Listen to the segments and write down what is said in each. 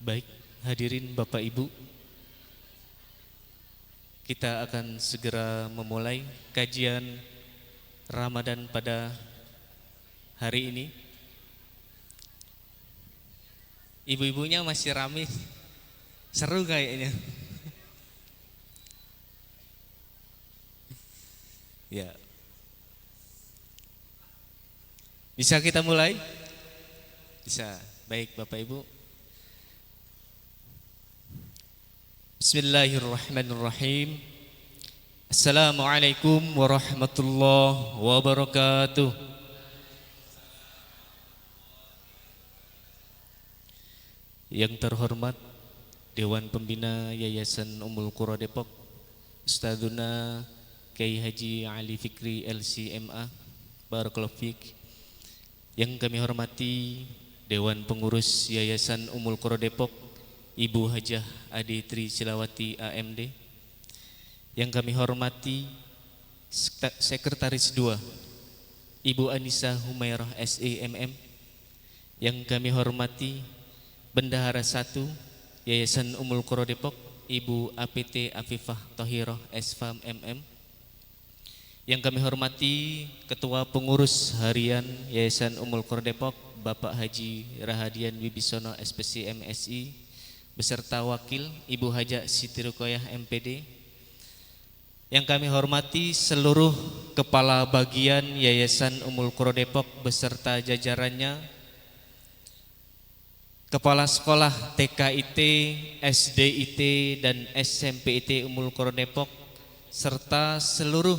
Baik, hadirin Bapak Ibu, kita akan segera memulai kajian Ramadan pada hari ini. Ibu-ibunya masih rame, seru kayaknya. Ya, bisa kita mulai? Bisa. Baik Bapak Ibu. Bismillahirrahmanirrahim. Assalamualaikum warahmatullahi wabarakatuh. Yang terhormat Dewan Pembina Yayasan Ummul Qura Depok, Ustadzuna Kiai Haji Ali Fikri LCMA, Barakallahu Fik. Yang kami hormati Dewan Pengurus Yayasan Ummul Qura Depok, Ibu Hajah Adi Tri Silawati AMD. Yang kami hormati Sekretaris 2 Ibu Anissa Humairah SEMM. Yang kami hormati Bendahara 1 Yayasan Ummul Qura Depok, Ibu APT Afifah Thohirah SFAM MM. Yang kami hormati Ketua Pengurus Harian Yayasan Ummul Qura Depok, Bapak Haji Rahadian Wibisono SPC MSI, beserta Wakil Ibu Hajah Siti Ruqayyah MPD. Yang kami hormati seluruh Kepala Bagian Yayasan Ummul Qura Depok beserta jajarannya, Kepala Sekolah TKIT, SDIT, dan SMPIT Ummul Qura Depok, serta seluruh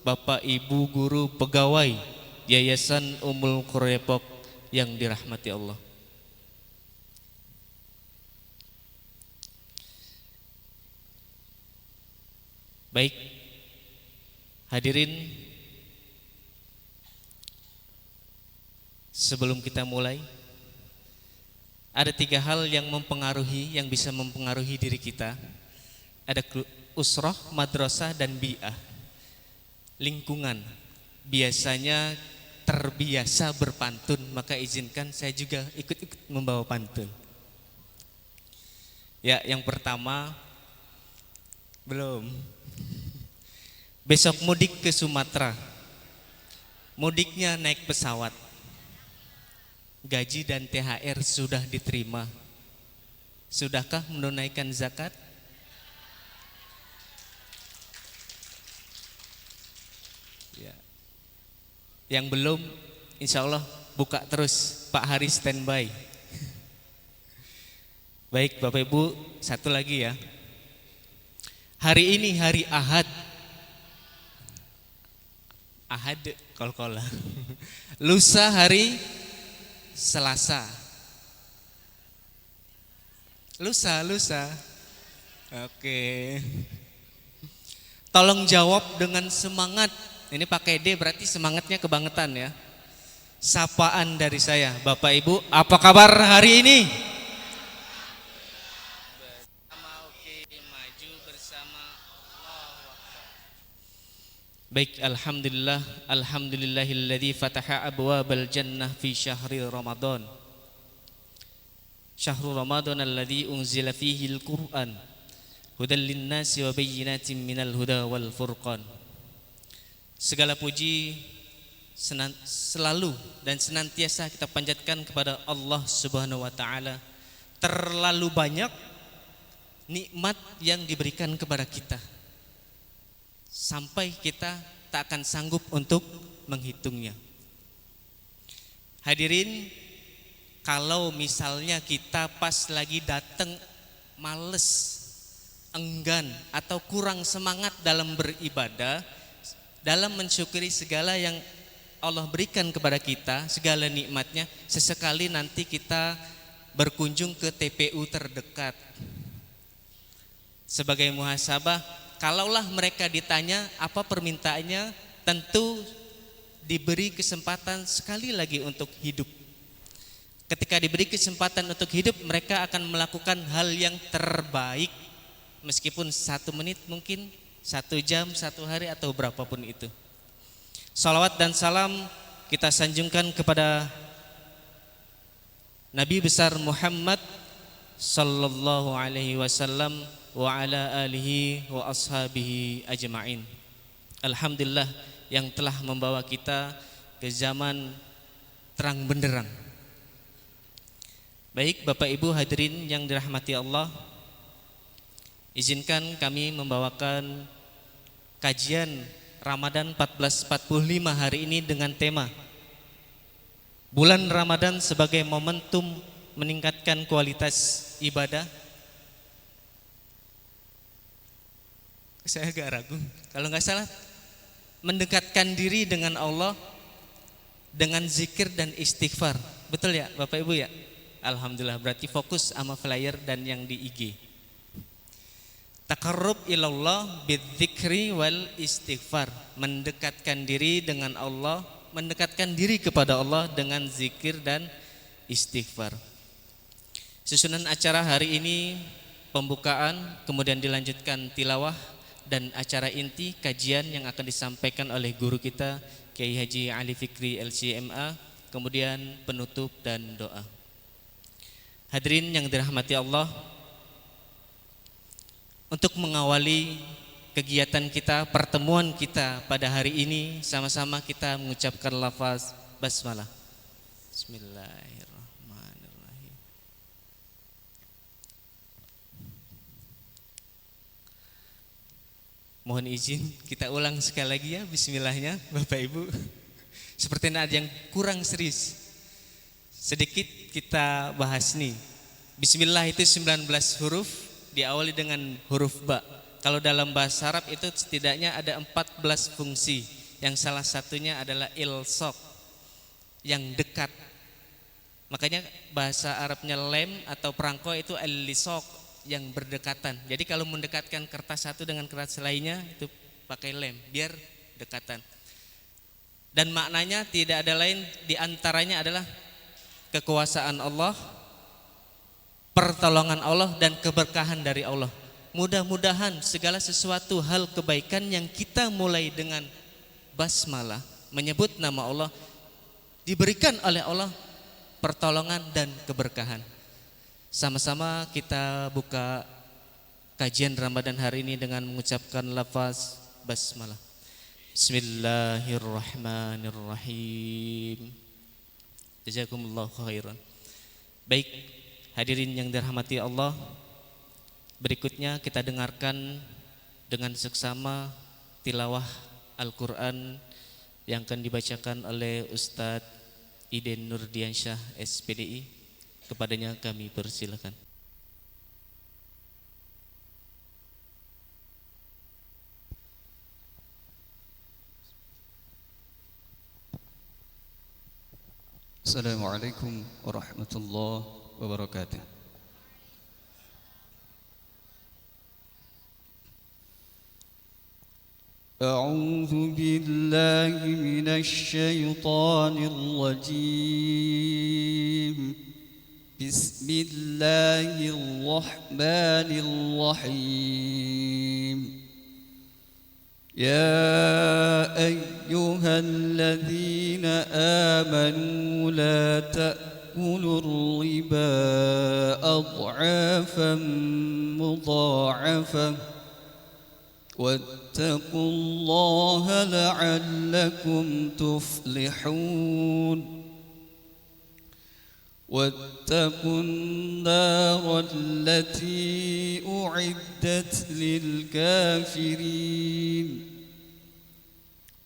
Bapak Ibu Guru Pegawai Yayasan Ummul Qura Depok yang dirahmati Allah. Baik, hadirin, sebelum kita mulai, ada 3 hal yang bisa mempengaruhi diri kita. Ada usroh, madrasah, dan bi'ah. Lingkungan. Biasanya terbiasa berpantun, maka izinkan saya juga ikut-ikut membawa pantun. Ya, yang pertama, belum. Besok mudik ke Sumatera. Mudiknya naik pesawat. Gaji dan THR sudah diterima. Sudahkah menunaikan zakat? Ya. Yang belum, insya Allah buka terus, Pak Hari standby. Baik Bapak Ibu, satu lagi ya. Hari ini hari Ahad. Ahad kol-kola. Lusa hari Selasa. Lusa. Oke. Tolong jawab dengan semangat. Ini pakai D berarti semangatnya kebangetan ya. Sapaan dari saya, Bapak Ibu, apa kabar hari ini? Baik, alhamdulillah, alhamdulillahilladzi fataha abwabal jannah fi syahri Ramadan. Syahrul Ramadan alladzi unzila fihi al-Qur'an hudan lin-nasi wa bayyinatin minal huda wal furqan. Segala puji selalu dan senantiasa kita panjatkan kepada Allah Subhanahu wa taala. Terlalu banyak nikmat yang diberikan kepada kita, sampai kita tak akan sanggup untuk menghitungnya. Hadirin, kalau misalnya kita pas lagi datang males, enggan, atau kurang semangat dalam beribadah, dalam mensyukuri segala yang Allah berikan kepada kita, segala nikmatnya, sesekali nanti kita berkunjung ke TPU terdekat. Sebagai muhasabah, kalaulah mereka ditanya apa permintaannya, tentu diberi kesempatan sekali lagi untuk hidup. Ketika diberi kesempatan untuk hidup, mereka akan melakukan hal yang terbaik, meskipun 1 menit, mungkin 1 jam, 1 hari, atau berapapun itu. Salawat dan salam kita sanjungkan kepada Nabi besar Muhammad sallallahu alaihi wasallam wa ala alihi wa ashabihi ajma'in. Alhamdulillah yang telah membawa kita ke zaman terang benderang. Baik Bapak Ibu hadirin yang dirahmati Allah, izinkan kami membawakan kajian Ramadan 1445 hari ini dengan tema Bulan Ramadan sebagai momentum meningkatkan kualitas ibadah. Saya agak ragu, kalau nggak salah mendekatkan diri dengan Allah dengan zikir dan istighfar. Betul ya Bapak Ibu ya? Alhamdulillah, berarti fokus sama flyer dan yang di IG. Taqarrub ilallah bidzikri wal istighfar, mendekatkan diri dengan Allah, mendekatkan diri kepada Allah dengan zikir dan istighfar. Susunan acara hari ini pembukaan, kemudian dilanjutkan tilawah dan acara inti kajian yang akan disampaikan oleh guru kita Kiai Haji Ali Fikri LCMA, kemudian penutup dan doa. Hadirin yang dirahmati Allah, untuk mengawali kegiatan kita, pertemuan kita pada hari ini, sama-sama kita mengucapkan lafaz basmalah. Bismillahirrahmanirrahim. Mohon izin kita ulang sekali lagi ya bismillahnya Bapak Ibu. Seperti ada yang kurang serius, sedikit kita bahas nih. Bismillah itu 19 huruf, diawali dengan huruf ba. Kalau dalam bahasa Arab itu setidaknya ada 14 fungsi, yang salah satunya adalah ilsaq, yang dekat. Makanya bahasa Arabnya lem atau perangko itu al-lisaq, yang berdekatan. Jadi kalau mendekatkan kertas satu dengan kertas lainnya itu pakai lem biar dekatan. Dan maknanya tidak ada lain diantaranya adalah kekuasaan Allah, pertolongan Allah dan keberkahan dari Allah. Mudah-mudahan segala sesuatu hal kebaikan yang kita mulai dengan basmalah, menyebut nama Allah, diberikan oleh Allah pertolongan dan keberkahan. Sama-sama kita buka kajian Ramadan hari ini dengan mengucapkan lafaz basmalah. Bismillahirrahmanirrahim. Jazakumullahu khairan. Baik, hadirin yang dirahmati Allah, berikutnya kita dengarkan dengan seksama tilawah Al-Quran yang akan dibacakan oleh Ustadz Iden Nurdiansyah SPDI. Kepadanya kami persilakan. Assalamualaikum warahmatullahi wabarakatuh. A'udzu billahi minasy syaithanir rajim. Bismillahirrahmanirrahim. يا أيها الذين آمنوا لا تأكلوا الربا أضعافا مضاعفة واتقوا الله لعلكم تفلحون واتقوا النار التي أعدت للكافرين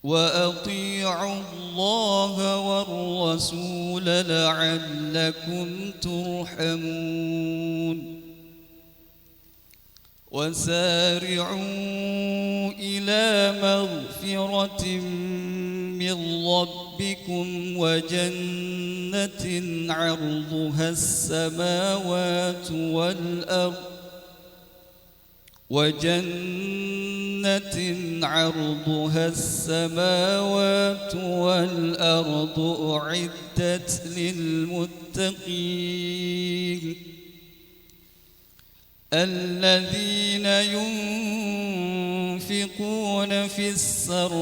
وأطيعوا الله والرسول لعلكم ترحمون وسارعوا إلى مغفرة من ربكم وجنة عرضها السماوات والأرض أعدت للمتقين الذين ينفقون في السراء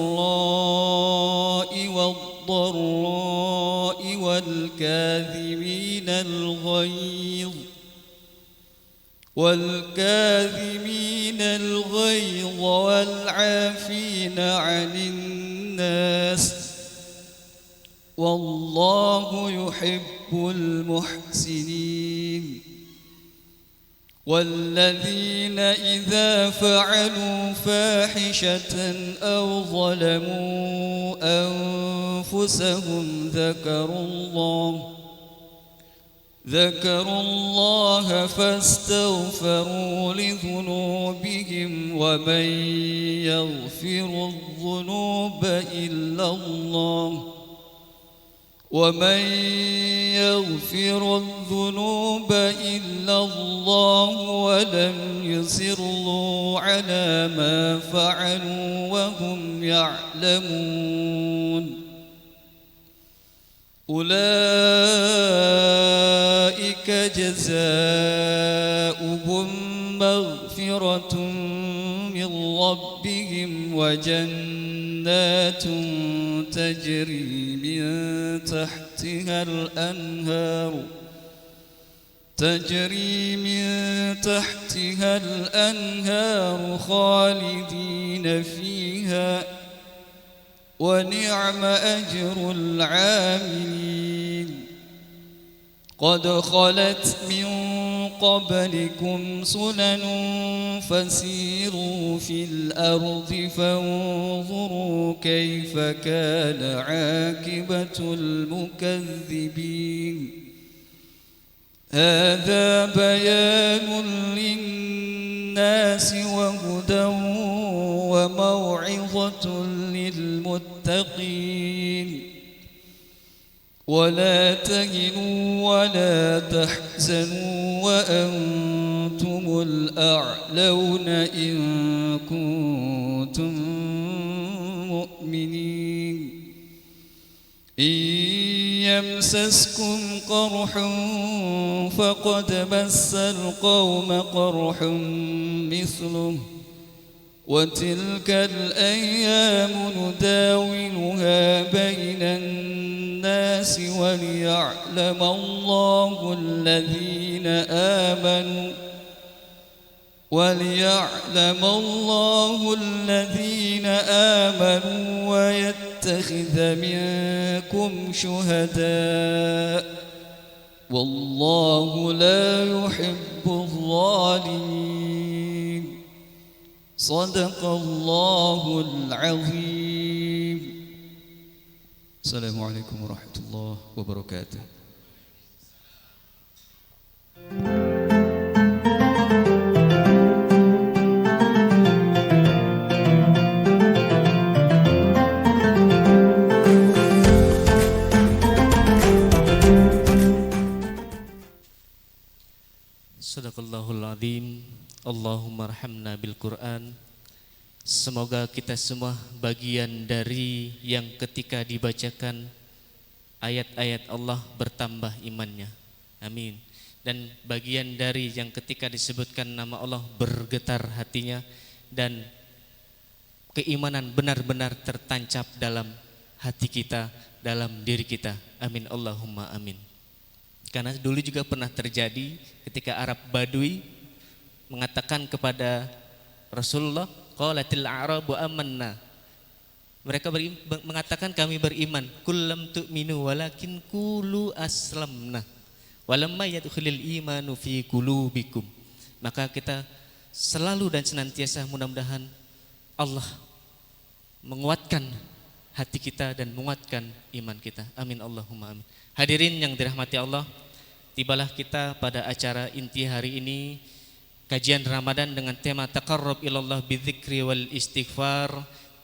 والضراء والكاظمين الغيظ والكاظمين الغيظ والعافين عن الناس والله يحب المحسنين والذين إذا فعلوا فاحشة أو ظلموا أنفسهم ذكروا الله فاستغفروا لذنوبهم ومن يغفر الذنوب إلا الله ولم يصروا على ما فعلوا وهم يعلمون أولئك جزاؤهم مغفرة من ربهم وجنات تجري من تحتها الأنهار خالدين فيها ونعم أجر العاملين قد خلت من قبلكم سنن فسيروا في الأرض فانظروا كيف كان عاقبة المكذبين هذا بيان للناس وهدى وموعظة للمتقين ولا تهنوا ولا تحزنوا وأنتم الأعلون إن كنتم مؤمنين إن يمسسكم قرح فقد مس القوم قرح مثله وتلك الأيام نداولها بين الناس وليعلم الله الذين آمنوا ويتخذ منكم شهداء والله لا يحب الظالمين صدق الله العظيم. السلام عليكم ورحمة الله وبركاته. Sadaqallahul Azim. Allahumma arhamna bil Quran. Semoga kita semua bagian dari yang ketika dibacakan ayat-ayat Allah bertambah imannya. Amin. Dan bagian dari yang ketika disebutkan nama Allah bergetar hatinya dan keimanan benar-benar tertancap dalam hati kita, dalam diri kita. Amin Allahumma amin. Karena dulu juga pernah terjadi ketika Arab Badui mengatakan kepada Rasulullah, qalatil a'rabu amanna. Mereka mengatakan kami beriman. Kullam tu'minu walakin qulu aslamna. Walamma yadkhulul imanu fi qulubikum. Maka kita selalu dan senantiasa mudah-mudahan Allah menguatkan hati kita dan menguatkan iman kita. Amin Allahumma amin. Hadirin yang dirahmati Allah, tibalah kita pada acara inti hari ini, kajian Ramadan dengan tema taqarrub ilallah bidzikri wal istighfar.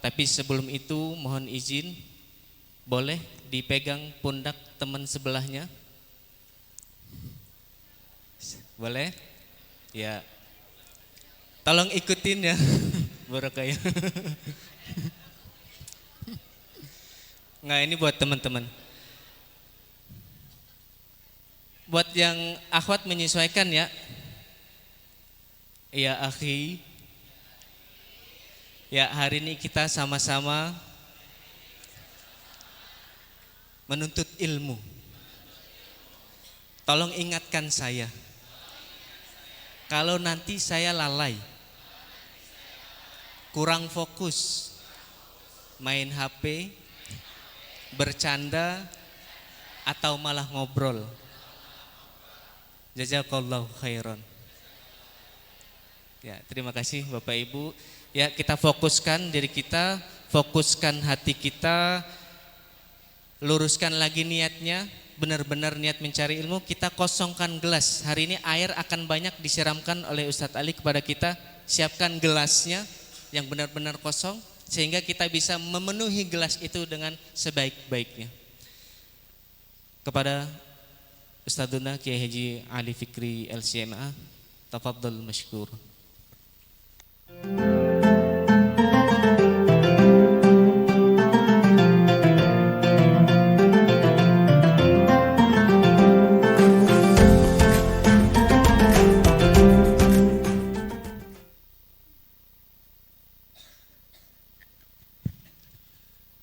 Tapi sebelum itu mohon izin, boleh dipegang pundak teman sebelahnya? Boleh? Ya. Tolong ikutin ya. Barokah ya. Nggak, ini buat teman-teman. Buat yang akhwat menyesuaikan ya. Ya akhi. Ya, hari ini kita sama-sama menuntut ilmu. Tolong ingatkan saya. Kalau nanti saya lalai, kurang fokus, main HP, bercanda, atau malah ngobrol. Jazakallahu khairan. Ya, terima kasih Bapak Ibu. Ya, kita fokuskan diri kita, fokuskan hati kita, luruskan lagi niatnya, benar-benar niat mencari ilmu. Kita kosongkan gelas. Hari ini air akan banyak disiramkan oleh Ustadz Ali kepada kita. Siapkan gelasnya yang benar-benar kosong, sehingga kita bisa memenuhi gelas itu dengan sebaik-baiknya. Kepada Ustadzuna Kiai Haji Ali Fikri LCMA, tafadhol masykur.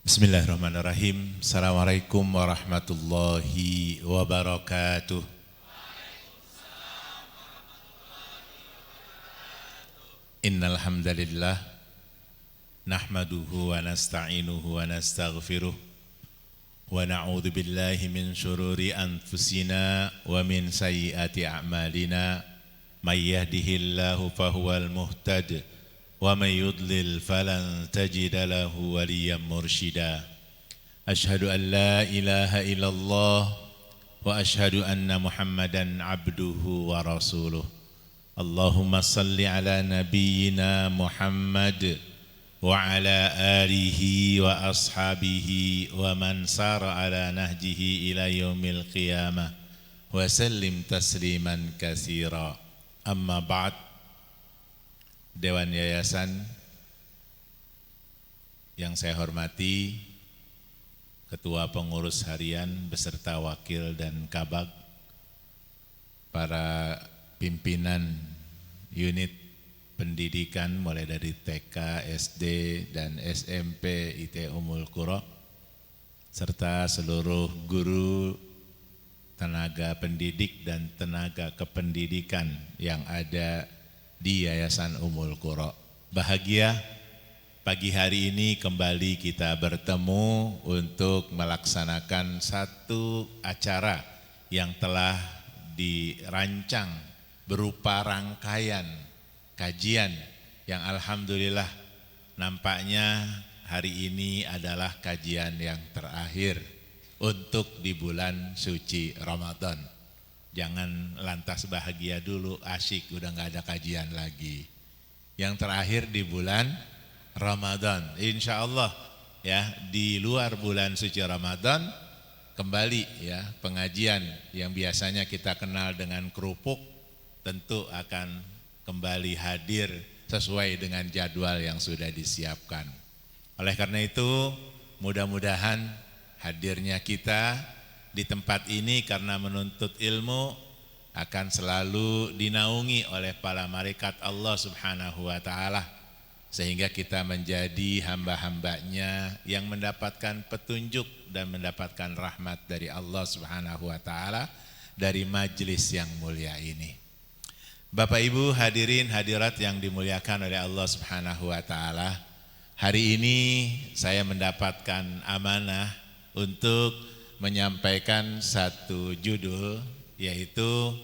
Bismillahirrahmanirrahim. Assalamualaikum warahmatullahi wabarakatuh. Innal hamdalillah nahmaduhu wa nasta'inuhu wa nastaghfiruh wa na'udzu billahi min syururi anfusina wa min sayyiati a'malina may yahdihillahu fahuwal muhtad wa may yudlil falan tajida lahu waliyyan mursyida. Asyhadu an la ilaha illallah wa asyhadu anna Muhammadan abduhu wa rasuluh. Allahumma salli ala nabiyyina Muhammad wa ala alihi wa ashabihi wa man sara ala nahjihi ila yaumil qiyamah wa sallim tasliman katsira. Amma ba'd. Dewan Yayasan yang saya hormati, Ketua Pengurus Harian beserta Wakil dan Kabag, para pimpinan unit pendidikan mulai dari TK, SD, dan SMP IT Ummul Qura, serta seluruh guru, tenaga pendidik dan tenaga kependidikan yang ada di Yayasan Ummul Qura. Bahagia pagi hari ini kembali kita bertemu untuk melaksanakan satu acara yang telah dirancang berupa rangkaian kajian yang alhamdulillah nampaknya hari ini adalah kajian yang terakhir untuk di bulan suci Ramadan. Jangan lantas bahagia dulu, asyik udah gak ada kajian lagi. Yang terakhir di bulan Ramadan, insya Allah ya, di luar bulan suci Ramadan kembali ya pengajian yang biasanya kita kenal dengan kerupuk tentu akan kembali hadir sesuai dengan jadwal yang sudah disiapkan. Oleh karena itu mudah-mudahan hadirnya kita di tempat ini karena menuntut ilmu akan selalu dinaungi oleh para malaikat Allah Subhanahu wa taala, sehingga kita menjadi hamba-hambanya yang mendapatkan petunjuk dan mendapatkan rahmat dari Allah Subhanahu wa taala dari majelis yang mulia ini. Bapak Ibu hadirin hadirat yang dimuliakan oleh Allah Subhanahu wa taala, hari ini saya mendapatkan amanah untuk menyampaikan satu judul, yaitu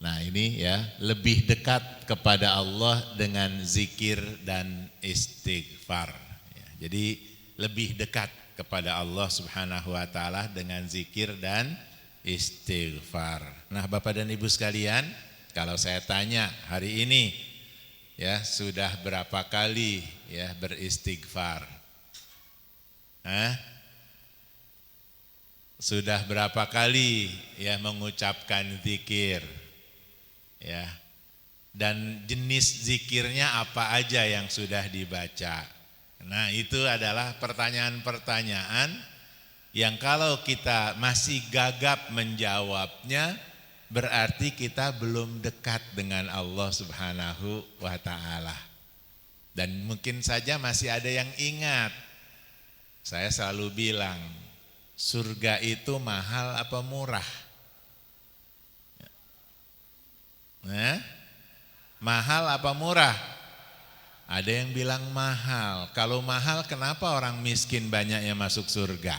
nah ini ya, lebih dekat kepada Allah dengan zikir dan istighfar ya, jadi lebih dekat kepada Allah Subhanahu wa taala dengan zikir dan istighfar. Nah, Bapak dan Ibu sekalian, kalau saya tanya hari ini ya, sudah berapa kali ya beristighfar? Sudah berapa kali ya mengucapkan zikir? Ya. Dan jenis zikirnya apa aja yang sudah dibaca? Nah, itu adalah pertanyaan-pertanyaan yang kalau kita masih gagap menjawabnya, berarti kita belum dekat dengan Allah Subhanahu wa taala. Dan mungkin saja masih ada yang ingat. Saya selalu bilang, surga itu mahal apa murah? Mahal apa murah? Ada yang bilang mahal. Kalau mahal kenapa orang miskin banyak yang masuk surga?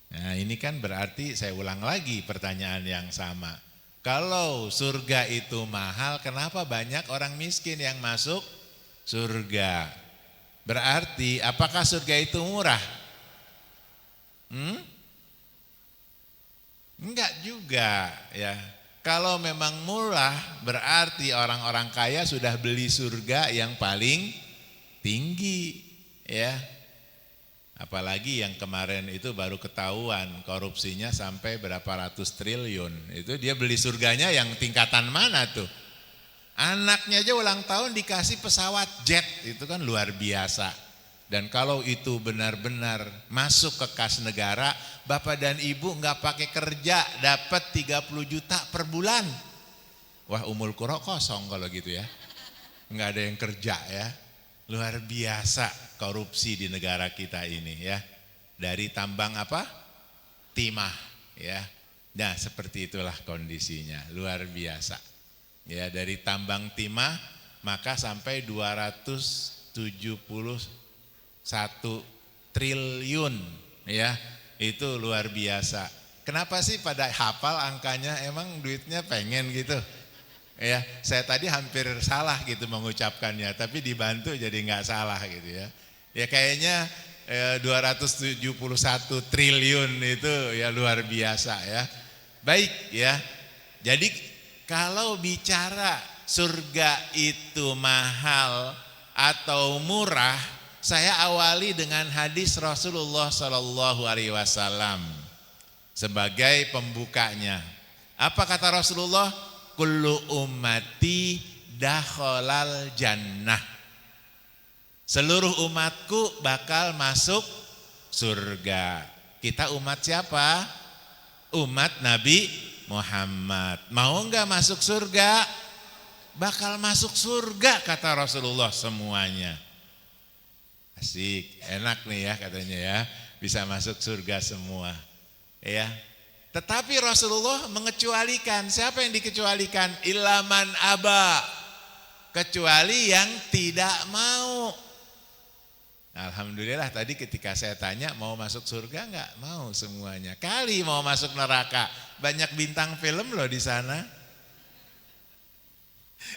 Nah ini kan berarti saya ulang lagi pertanyaan yang sama. Kalau surga itu mahal, kenapa banyak orang miskin yang masuk surga? Berarti apakah surga itu murah? Enggak juga ya. Kalau memang murah berarti orang-orang kaya sudah beli surga yang paling tinggi ya. Apalagi yang kemarin itu baru ketahuan korupsinya sampai berapa ratus triliun. Itu dia beli surganya yang tingkatan mana tuh? Anaknya aja ulang tahun dikasih pesawat jet, itu kan luar biasa. Dan kalau itu benar-benar masuk ke kas negara, bapak dan ibu nggak pakai kerja dapat 30 juta per bulan. Wah Ummul Qura kosong kalau gitu ya. Nggak ada yang kerja ya. Luar biasa korupsi di negara kita ini ya. Dari tambang apa? Timah ya. Nah seperti itulah kondisinya, luar biasa. Ya dari tambang timah maka sampai 271 triliun ya. Itu luar biasa. Kenapa sih pada hafal angkanya, emang duitnya pengen gitu? Ya, saya tadi hampir salah gitu mengucapkannya, tapi dibantu jadi nggak salah gitu ya. Ya kayaknya 271 triliun itu ya luar biasa ya. Baik ya. Jadi kalau bicara surga itu mahal atau murah, saya awali dengan hadis Rasulullah Sallallahu Alaihi Wasallam sebagai pembukanya. Apa kata Rasulullah? Kullu ummati dakhalal jannah. Seluruh umatku bakal masuk surga. Kita umat siapa? Umat Nabi Muhammad. Mau enggak masuk surga? Bakal masuk surga kata Rasulullah semuanya. Asik, enak nih ya katanya ya. Bisa masuk surga semua. Ya. Tetapi Rasulullah mengecualikan. Siapa yang dikecualikan? Ilaman aba. Kecuali yang tidak mau. Alhamdulillah tadi ketika saya tanya mau masuk surga enggak? Mau semuanya. Kali mau masuk neraka. Banyak bintang film loh di sana.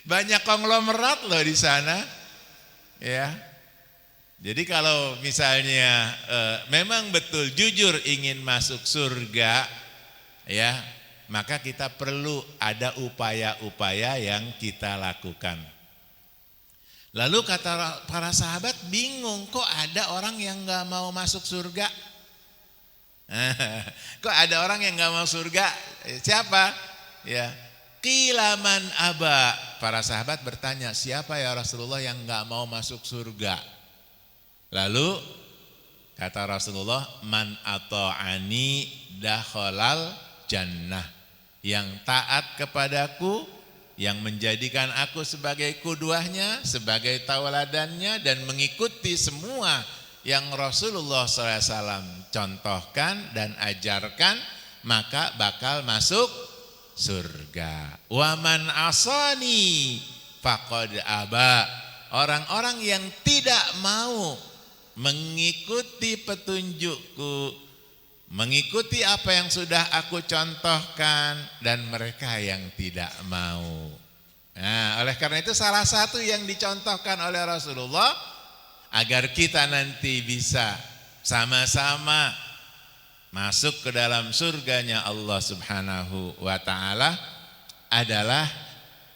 Banyak konglomerat loh di sana. Ya. Jadi kalau misalnya memang betul jujur ingin masuk surga, ya, maka kita perlu ada upaya-upaya yang kita lakukan. Lalu kata para sahabat bingung, kok ada orang yang nggak mau masuk surga? Kok ada orang yang nggak mau surga? Siapa? Ya, qilaman aba. Para sahabat bertanya, siapa ya Rasulullah yang nggak mau masuk surga? Lalu kata Rasulullah, man ata'ani dakhalal jannah. Yang taat kepadaku, yang menjadikan aku sebagai kuduahnya, sebagai tauladannya, dan mengikuti semua yang Rasulullah SAW contohkan dan ajarkan, maka bakal masuk surga. Wa man asani faqad aba. Orang-orang yang tidak mau mengikuti petunjukku, mengikuti apa yang sudah aku contohkan, dan mereka yang tidak mau. Nah, oleh karena itu salah satu yang dicontohkan oleh Rasulullah agar kita nanti bisa sama-sama masuk ke dalam surganya Allah Subhanahu wa taala adalah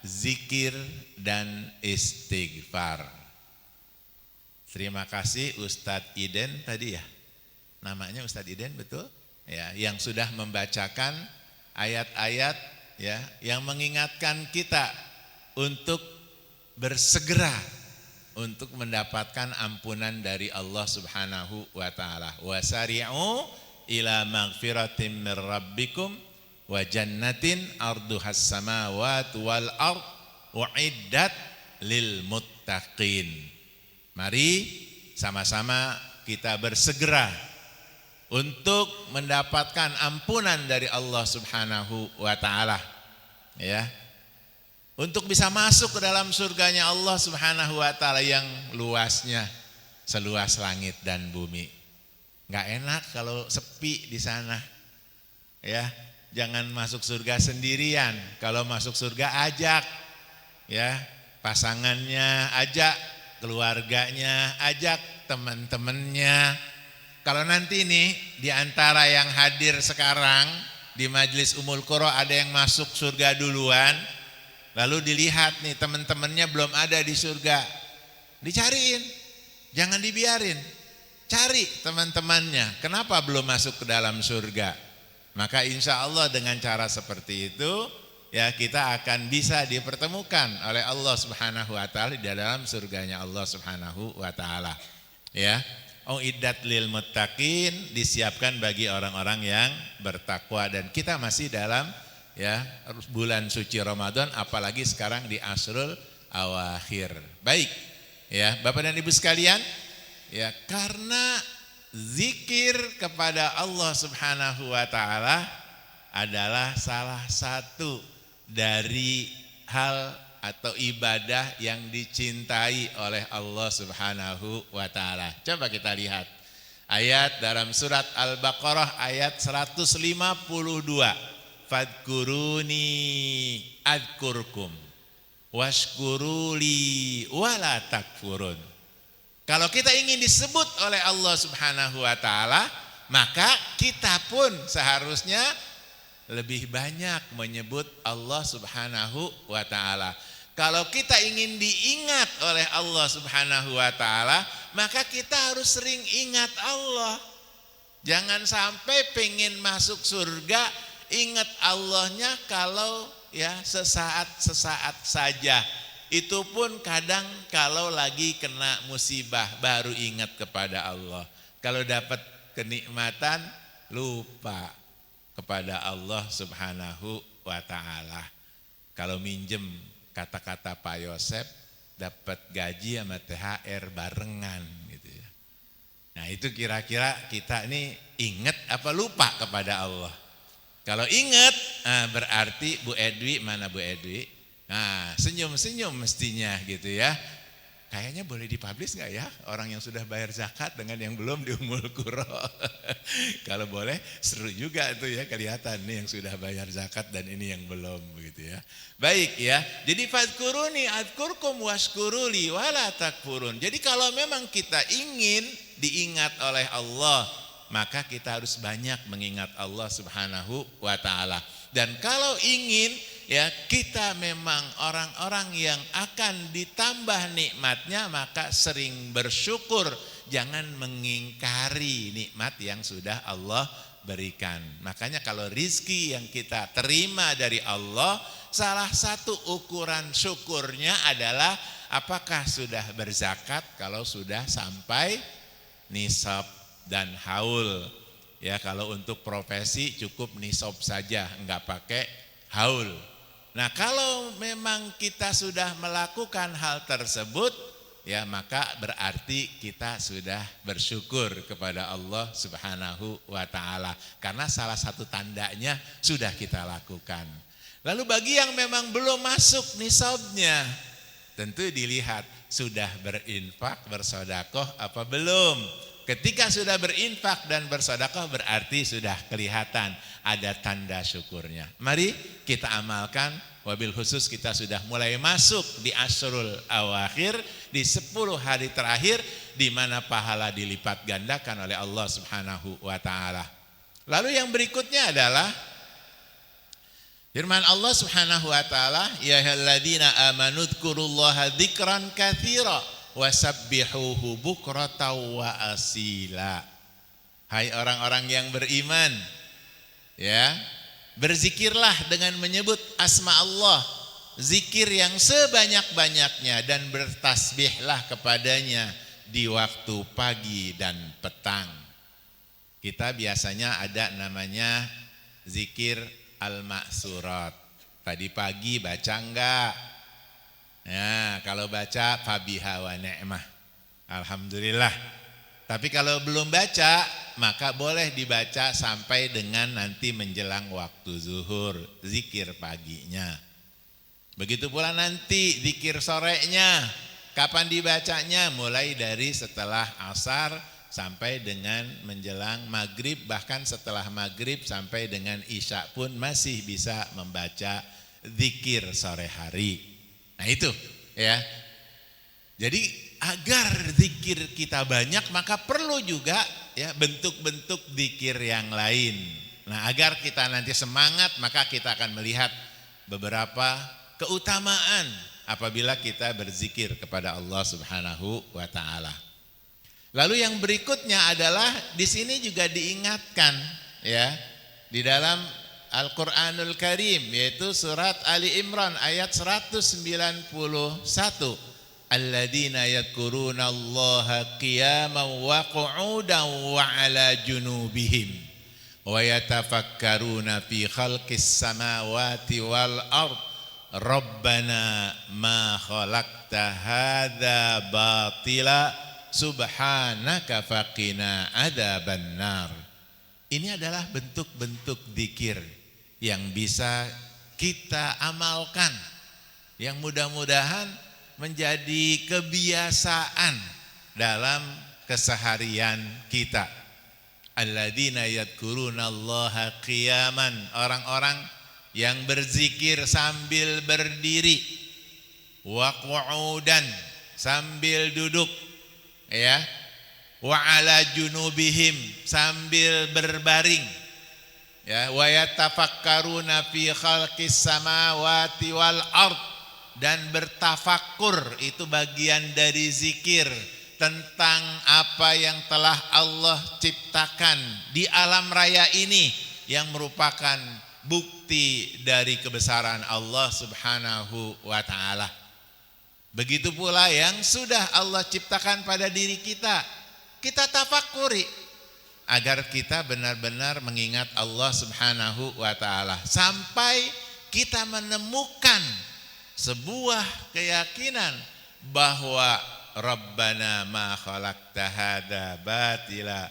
zikir dan istighfar. Terima kasih Ustadz Iden tadi ya. Namanya Ustadz Iden betul? Ya, yang sudah membacakan ayat-ayat ya yang mengingatkan kita untuk bersegera untuk mendapatkan ampunan dari Allah Subhanahu wa taala. Wasari'u ila magfiratin mir rabbikum wa jannatin arduhas samawati wal ard uiddat lil muttaqin. Mari sama-sama kita bersegera untuk mendapatkan ampunan dari Allah Subhanahu wa taala. Ya. untuk bisa masuk ke dalam surganya Allah Subhanahu wa taala yang luasnya seluas langit dan bumi. Enggak enak kalau sepi di sana. Ya, jangan masuk surga sendirian. Kalau masuk surga ajak ya, pasangannya ajak, keluarganya ajak, teman-temannya. Kalau nanti nih di antara yang hadir sekarang di majelis Ummul Qura ada yang masuk surga duluan, lalu dilihat nih teman-temannya belum ada di surga, dicariin, jangan dibiarin, cari teman-temannya, kenapa belum masuk ke dalam surga? Maka insya Allah dengan cara seperti itu ya kita akan bisa dipertemukan oleh Allah Subhanahu wa taala di dalam surganya Allah Subhanahu wa taala. Ya. Uiddat lil muttaqin, disiapkan bagi orang-orang yang bertakwa, dan kita masih dalam ya bulan suci Ramadan, apalagi sekarang di Asrul Awakhir. Baik. Ya, Bapak dan Ibu sekalian, ya karena zikir kepada Allah Subhanahu wa taala adalah salah satu dari hal atau ibadah yang dicintai oleh Allah Subhanahu wa taala. Coba kita lihat ayat dalam surat Al-Baqarah ayat 152. Fadkuruni adkurkum washkuruli wala takfurun. Kalau kita ingin disebut oleh Allah Subhanahu wa taala, maka kita pun seharusnya lebih banyak menyebut Allah Subhanahu wa taala. Kalau kita ingin diingat oleh Allah Subhanahu wa taala, maka kita harus sering ingat Allah. Jangan sampai pengen masuk surga ingat Allahnya kalau ya sesaat saja. Itu pun kadang kalau lagi kena musibah baru ingat kepada Allah. Kalau dapat kenikmatan lupa kepada Allah Subhanahu wa taala. Kalau minjem, kata-kata Pak Yosep, dapat gaji sama THR barengan gitu ya. Nah, itu kira-kira kita ini ingat apa lupa kepada Allah. Kalau ingat, berarti Bu Edwi, mana Bu Edwi? Nah, senyum-senyum mestinya gitu ya. Kayaknya boleh dipublish nggak ya orang yang sudah bayar zakat dengan yang belum di Ummul Qura? Kalau boleh seru juga itu ya, kelihatan nih yang sudah bayar zakat dan ini yang belum begitu ya. Baik ya. Jadi fadkuruni adkurkum washkuruli wala takfurun. Jadi kalau memang kita ingin diingat oleh Allah, maka kita harus banyak mengingat Allah Subhanahu wa taala. Dan kalau ingin ya kita memang orang-orang yang akan ditambah nikmatnya, maka sering bersyukur, jangan mengingkari nikmat yang sudah Allah berikan. Makanya kalau rizki yang kita terima dari Allah, salah satu ukuran syukurnya adalah apakah sudah berzakat kalau sudah sampai nisab dan haul. Ya, kalau untuk profesi cukup nisab saja, enggak pakai haul. Nah, kalau memang kita sudah melakukan hal tersebut, ya maka berarti kita sudah bersyukur kepada Allah Subhanahu wa taala. Karena salah satu tandanya sudah kita lakukan. Lalu bagi yang memang belum masuk nisabnya, tentu dilihat sudah berinfak, bersedekah apa belum. Ketika sudah berinfak dan bersedekah berarti sudah kelihatan ada tanda syukurnya. Mari kita amalkan, wabil khusus kita sudah mulai masuk di Asrul Awakhir, di 10 hari terakhir di mana pahala dilipat gandakan oleh Allah Subhanahu wa taala. Lalu yang berikutnya adalah firman Allah Subhanahu wa taala, ya ayyuhalladzina amanu dzkurullaha dzikran katsira wasabbihuhu bukratan wa asila. Hai orang-orang yang beriman, ya, berzikirlah dengan menyebut asma Allah, zikir yang sebanyak-banyaknya, dan bertasbihlah kepadanya di waktu pagi dan petang. Kita biasanya ada namanya zikir al-ma'surat. Tadi pagi baca enggak? Ya, kalau baca fabiha wa ni'mah, alhamdulillah. Tapi kalau belum baca, maka boleh dibaca sampai dengan nanti menjelang waktu zuhur, zikir paginya. Begitu pula nanti zikir sorenya, kapan dibacanya? Mulai dari setelah asar sampai dengan menjelang maghrib, bahkan setelah maghrib sampai dengan isya pun masih bisa membaca zikir sore hari. Nah itu ya. Jadi agar zikir kita banyak maka perlu juga ya bentuk-bentuk zikir yang lain. Nah agar kita nanti semangat maka kita akan melihat beberapa keutamaan apabila kita berzikir kepada Allah Subhanahu wa taala. Lalu yang berikutnya adalah di sini juga diingatkan ya di dalam Al-Qur'anul Karim yaitu surat Ali Imran ayat 191. Alladzina yadhkurunallaha qiyaman wa qu'udan wa 'ala junubihim wa yatafakkaruna fi khalqis samawati wal ard Rabbana ma khalaqta hadza batila subhanaka faqina adzabannar. Ini adalah bentuk-bentuk zikir yang bisa kita amalkan, yang mudah-mudahan menjadi kebiasaan dalam keseharian kita. Alladzina yadhkurunallaha qiyaman, orang-orang yang berzikir sambil berdiri, wa qu'udan, sambil duduk, ya, wa 'ala junubihim, sambil berbaring, ya, wa yatafakkaruna fi khalqis samawati wal ard, dan bertafakkur, itu bagian dari zikir tentang apa yang telah Allah ciptakan di alam raya ini yang merupakan bukti dari kebesaran Allah Subhanahu wa taala. Begitu pula yang sudah Allah ciptakan pada diri kita, kita tafakuri agar kita benar-benar mengingat Allah Subhanahu wa taala sampai kita menemukan sebuah keyakinan bahwa Rabbana ma khalaqta hadza batila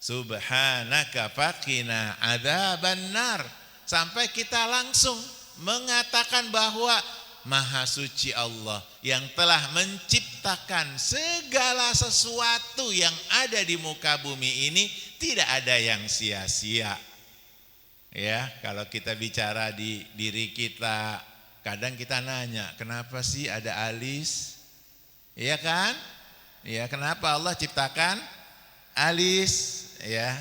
subhanaka faqina adzabannar. Sampai kita langsung mengatakan bahwa Maha Suci Allah yang telah menciptakan segala sesuatu yang ada di muka bumi ini, tidak ada yang sia-sia. Ya, kalau kita bicara di diri kita, kadang kita nanya, kenapa sih ada alis? Iya kan? Ya, kenapa Allah ciptakan alis? Ya,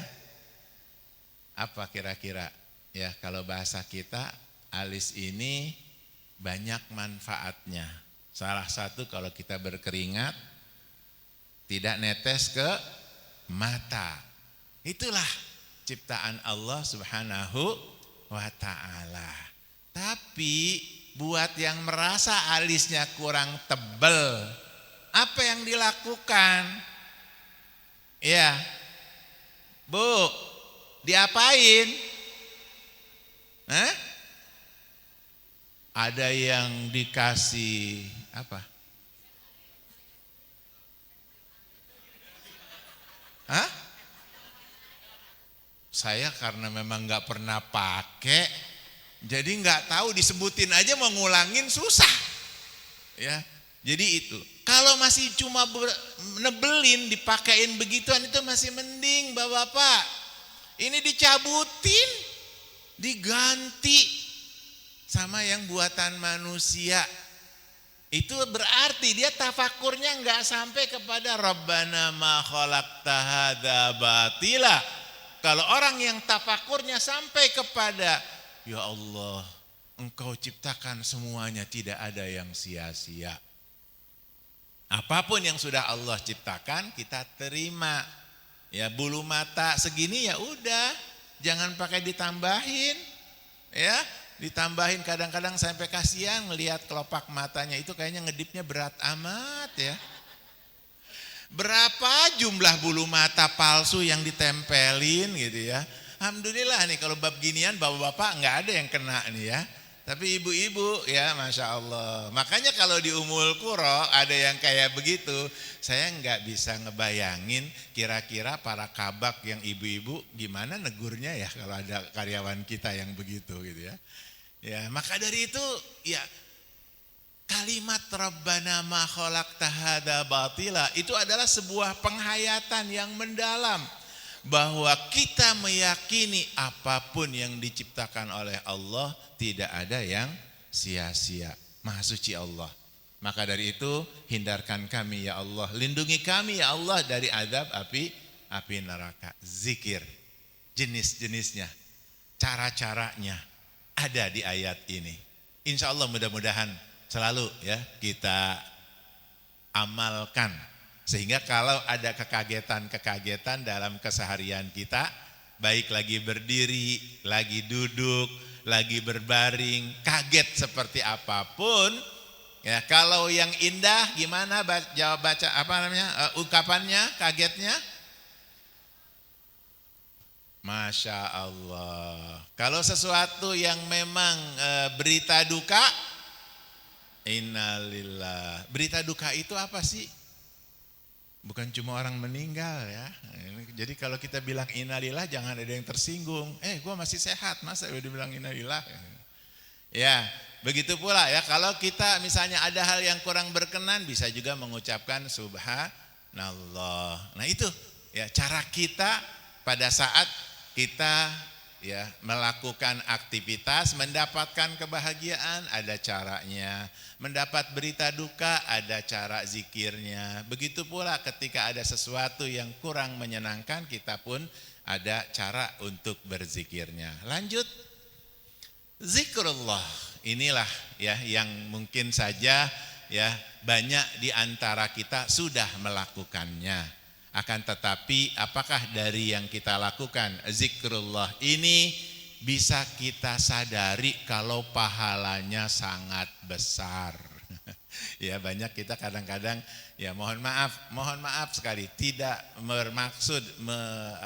apa kira-kira? Ya, kalau bahasa kita, alis ini banyak manfaatnya. Salah satu kalau kita berkeringat tidak netes ke mata. Itulah ciptaan Allah Subhanahu wa taala. Tapi buat yang merasa alisnya kurang tebal, apa yang dilakukan? Ya, Bu, diapain? Hah? Ada yang dikasih apa? Hah? Saya karena memang nggak pernah pakai, jadi nggak tahu, disebutin aja mau ngulangin susah. Ya, jadi itu. Kalau masih cuma nebelin, dipakein begituan itu masih mending, Bapak-bapak. Ini dicabutin, diganti sama yang buatan manusia. Itu berarti dia tafakurnya enggak sampai kepada Rabbana ma khalaqta hadza batila. Kalau orang yang tafakurnya sampai kepada ya Allah, Engkau ciptakan semuanya, tidak ada yang sia-sia. Apapun yang sudah Allah ciptakan kita terima. Ya, bulu mata segini ya udah, jangan pakai ditambahin, ya, ditambahin kadang-kadang sampai kasihan ngelihat kelopak matanya itu kayaknya ngedipnya berat amat ya. Berapa jumlah bulu mata palsu yang ditempelin gitu ya. Alhamdulillah nih kalau bab ginian bapak-bapak nggak ada yang kena nih ya. Tapi ibu-ibu ya Masya Allah. Makanya kalau di Ummul Qura ada yang kayak begitu, saya nggak bisa ngebayangin kira-kira para kabak yang ibu-ibu gimana negurnya ya kalau ada karyawan kita yang begitu gitu ya. Ya maka dari itu ya kalimat Rabbana ma khalaqta hadza batila itu adalah sebuah penghayatan yang mendalam bahwa kita meyakini apapun yang diciptakan oleh Allah tidak ada yang sia-sia. Maha suci Allah. Maka dari itu hindarkan kami ya Allah, lindungi kami ya Allah dari azab api neraka. Zikir, jenis-jenisnya, cara-caranya ada di ayat ini. Insya Allah mudah-mudahan selalu ya kita amalkan. Sehingga kalau ada kekagetan-kekagetan dalam keseharian kita, baik lagi berdiri, lagi duduk, lagi berbaring, kaget seperti apapun, ya kalau yang indah gimana baca ungkapannya, kagetnya? Masya Allah. Kalau sesuatu yang memang berita duka, innalillah. Berita duka itu apa sih? Bukan cuma orang meninggal ya. Jadi kalau kita bilang innalillah jangan ada yang tersinggung. Gue masih sehat, masa udah dibilang innalillah? Ya, begitu pula ya kalau kita misalnya ada hal yang kurang berkenan bisa juga mengucapkan subhanallah. Nah itu ya cara kita pada saat kita ya melakukan aktivitas mendapatkan kebahagiaan ada caranya, mendapat berita duka ada cara zikirnya. Begitu pula ketika ada sesuatu yang kurang menyenangkan kita pun ada cara untuk berzikirnya. Lanjut, zikrullah. Inilah ya yang mungkin saja ya banyak di antara kita sudah melakukannya. Akan tetapi apakah dari yang kita lakukan zikrullah ini bisa kita sadari kalau pahalanya sangat besar. Ya banyak kita kadang-kadang ya mohon maaf sekali tidak bermaksud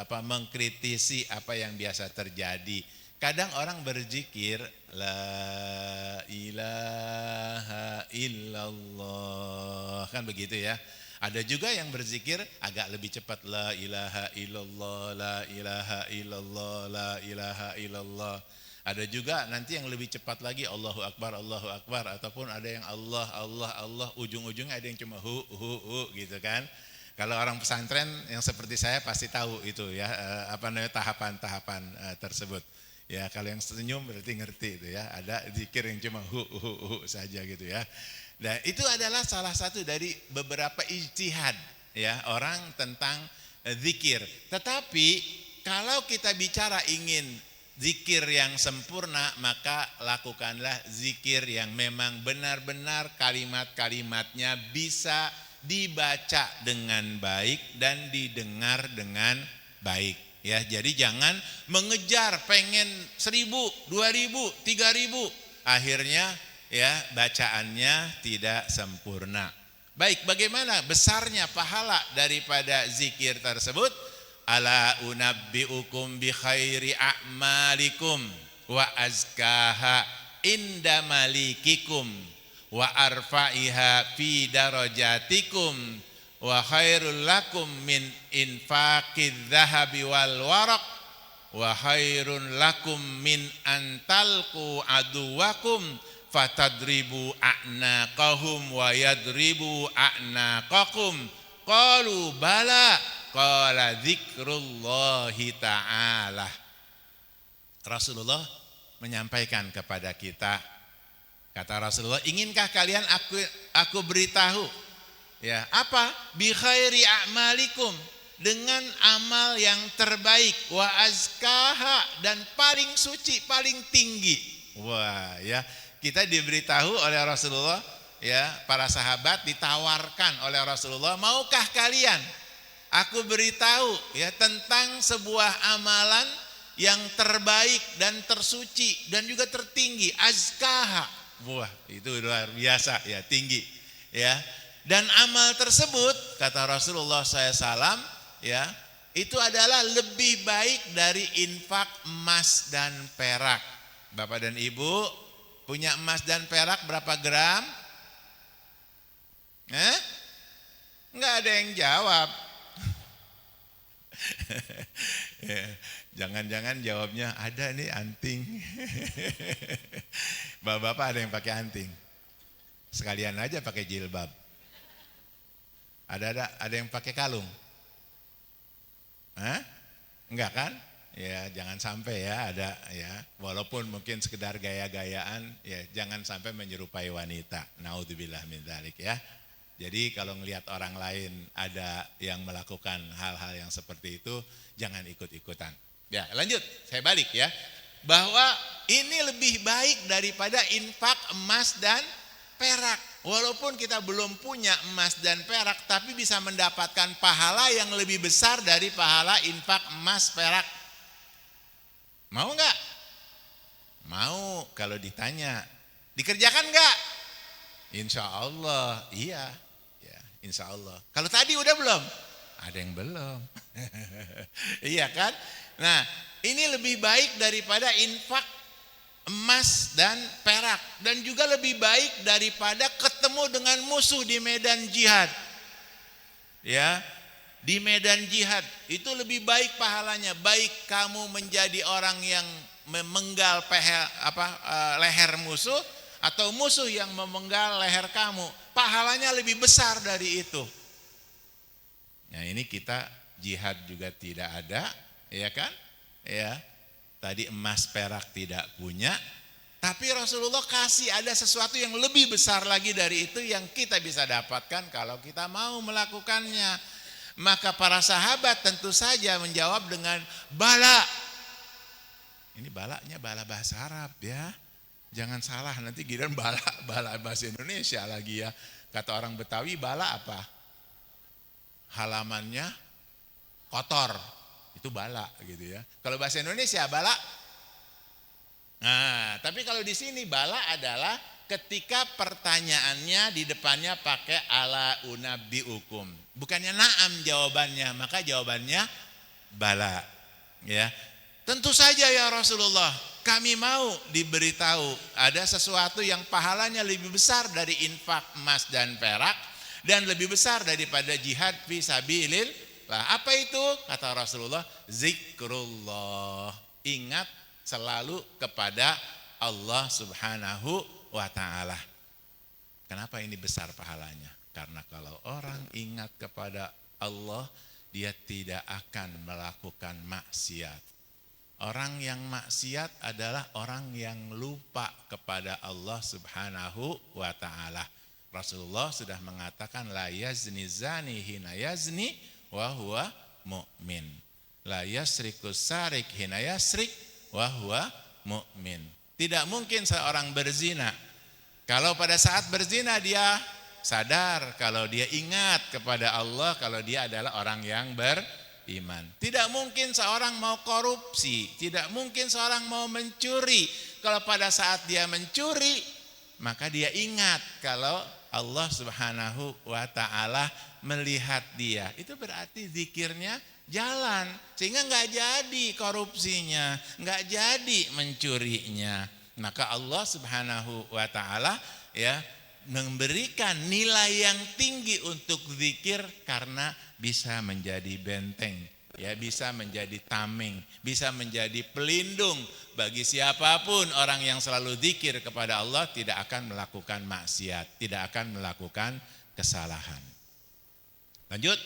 mengkritisi apa yang biasa terjadi. Kadang orang berzikir la ilaha illallah kan begitu ya. Ada juga yang berzikir agak lebih cepat la ilaha illallah, la ilaha illallah, la ilaha illallah. Ada juga nanti yang lebih cepat lagi Allahu Akbar ataupun ada yang Allah ujung-ujungnya ada yang cuma hu gitu kan. Kalau orang pesantren yang seperti saya pasti tahu itu ya tahapan-tahapan tersebut. Ya kalau yang senyum berarti ngerti itu ya. Ada zikir yang cuma hu saja gitu ya. Nah itu adalah salah satu dari beberapa ijtihad ya orang tentang zikir. Tetapi kalau kita bicara ingin zikir yang sempurna maka lakukanlah zikir yang memang benar-benar kalimat-kalimatnya bisa dibaca dengan baik dan didengar dengan baik. Ya, jadi jangan mengejar pengen 1.000, 2.000, 3.000 akhirnya ya bacaannya tidak sempurna. Baik, bagaimana besarnya pahala daripada zikir tersebut? Ala unabbiukum bi khairi a'malikum wa azkaha inda malikikum wa arfa'iha fi darajatikum wa khairul lakum min infaqidz zahabi wal waraq wa khairun lakum min antalqu aduwakum fatadribu a'naqahum wa yadribu a'naqakum qalu bala qala dzikrullahi ta'ala. Rasulullah menyampaikan kepada kita, kata Rasulullah, inginkah kalian aku beritahu ya apa bi khairi a'malikum, dengan amal yang terbaik, wa azkaha, dan paling suci, paling tinggi. Wah ya, kita diberitahu oleh Rasulullah ya, para sahabat ditawarkan oleh Rasulullah, maukah kalian aku beritahu ya tentang sebuah amalan yang terbaik dan tersuci dan juga tertinggi, azkaha. Wah, itu luar biasa ya, tinggi ya. Dan amal tersebut kata Rasulullah SAW ya, itu adalah lebih baik dari infak emas dan perak. Bapak dan Ibu punya emas dan perak berapa gram? Enggak ada yang jawab. Jangan-jangan jawabnya ada nih anting. Bapak-bapak ada yang pakai anting? Sekalian aja pakai jilbab. Ada yang pakai kalung? Hah? Enggak kan? Ya, jangan sampai ya ada ya. Walaupun mungkin sekedar gaya-gayaan, ya jangan sampai menyerupai wanita. Naudzubillah min dzalik ya. Jadi kalau ngelihat orang lain ada yang melakukan hal-hal yang seperti itu, jangan ikut-ikutan. Ya, lanjut. Saya balik ya. Bahwa ini lebih baik daripada infak emas dan perak. Walaupun kita belum punya emas dan perak, tapi bisa mendapatkan pahala yang lebih besar dari pahala infak emas perak. Mau enggak? Mau kalau ditanya. Dikerjakan enggak? Insya Allah, iya. Ya, insya Allah. Kalau tadi udah belum? Ada yang belum. Iya kan? Nah, ini lebih baik daripada infak emas dan perak, dan juga lebih baik daripada ketemu dengan musuh di medan jihad. Ya, di medan jihad itu lebih baik pahalanya. Baik kamu menjadi orang yang memenggal leher musuh, atau musuh yang memenggal leher kamu, pahalanya lebih besar dari itu. Nah, ini kita jihad juga tidak ada, ya kan? Ya. Tadi emas perak tidak punya, tapi Rasulullah kasih ada sesuatu yang lebih besar lagi dari itu yang kita bisa dapatkan kalau kita mau melakukannya. Maka para sahabat tentu saja menjawab dengan bala. Ini balanya bala bahasa Arab ya. Jangan salah nanti giliran bala bahasa Indonesia lagi ya. Kata orang Betawi bala apa? Halamannya kotor. Itu bala gitu ya. Kalau bahasa Indonesia bala. Nah, tapi kalau di sini bala adalah ketika pertanyaannya di depannya pakai ala unabbiukum. Bukannya na'am jawabannya, maka jawabannya bala. Ya. Tentu saja ya Rasulullah, kami mau diberitahu ada sesuatu yang pahalanya lebih besar dari infak emas dan perak, dan lebih besar daripada jihad fi sabilillah. Apa itu? Kata Rasulullah, zikrullah. Ingat selalu kepada Allah Subhanahu wa ta'ala. Kenapa ini besar pahalanya? Karena kalau orang ingat kepada Allah, dia tidak akan melakukan maksiat. Orang yang maksiat adalah orang yang lupa kepada Allah Subhanahu wa ta'ala. Rasulullah sudah mengatakan la yazni zani hina yazni wa huwa mu'min. La yasrikus sarik hina yasrik wa huwa mu'min. Tidak mungkin seorang berzina kalau pada saat berzina dia sadar, kalau dia ingat kepada Allah, kalau dia adalah orang yang beriman. Tidak mungkin seorang mau korupsi, tidak mungkin seorang mau mencuri kalau pada saat dia mencuri maka dia ingat kalau Allah Subhanahu wa ta'ala melihat dia. Itu berarti zikirnya jalan, sehingga enggak jadi korupsinya, enggak jadi mencurinya. Maka Allah Subhanahu wa ta'ala ya memberikan nilai yang tinggi untuk zikir karena bisa menjadi benteng, ya bisa menjadi tameng, bisa menjadi pelindung bagi siapapun orang yang selalu zikir kepada Allah, tidak akan melakukan maksiat, tidak akan melakukan kesalahan. Lanjut.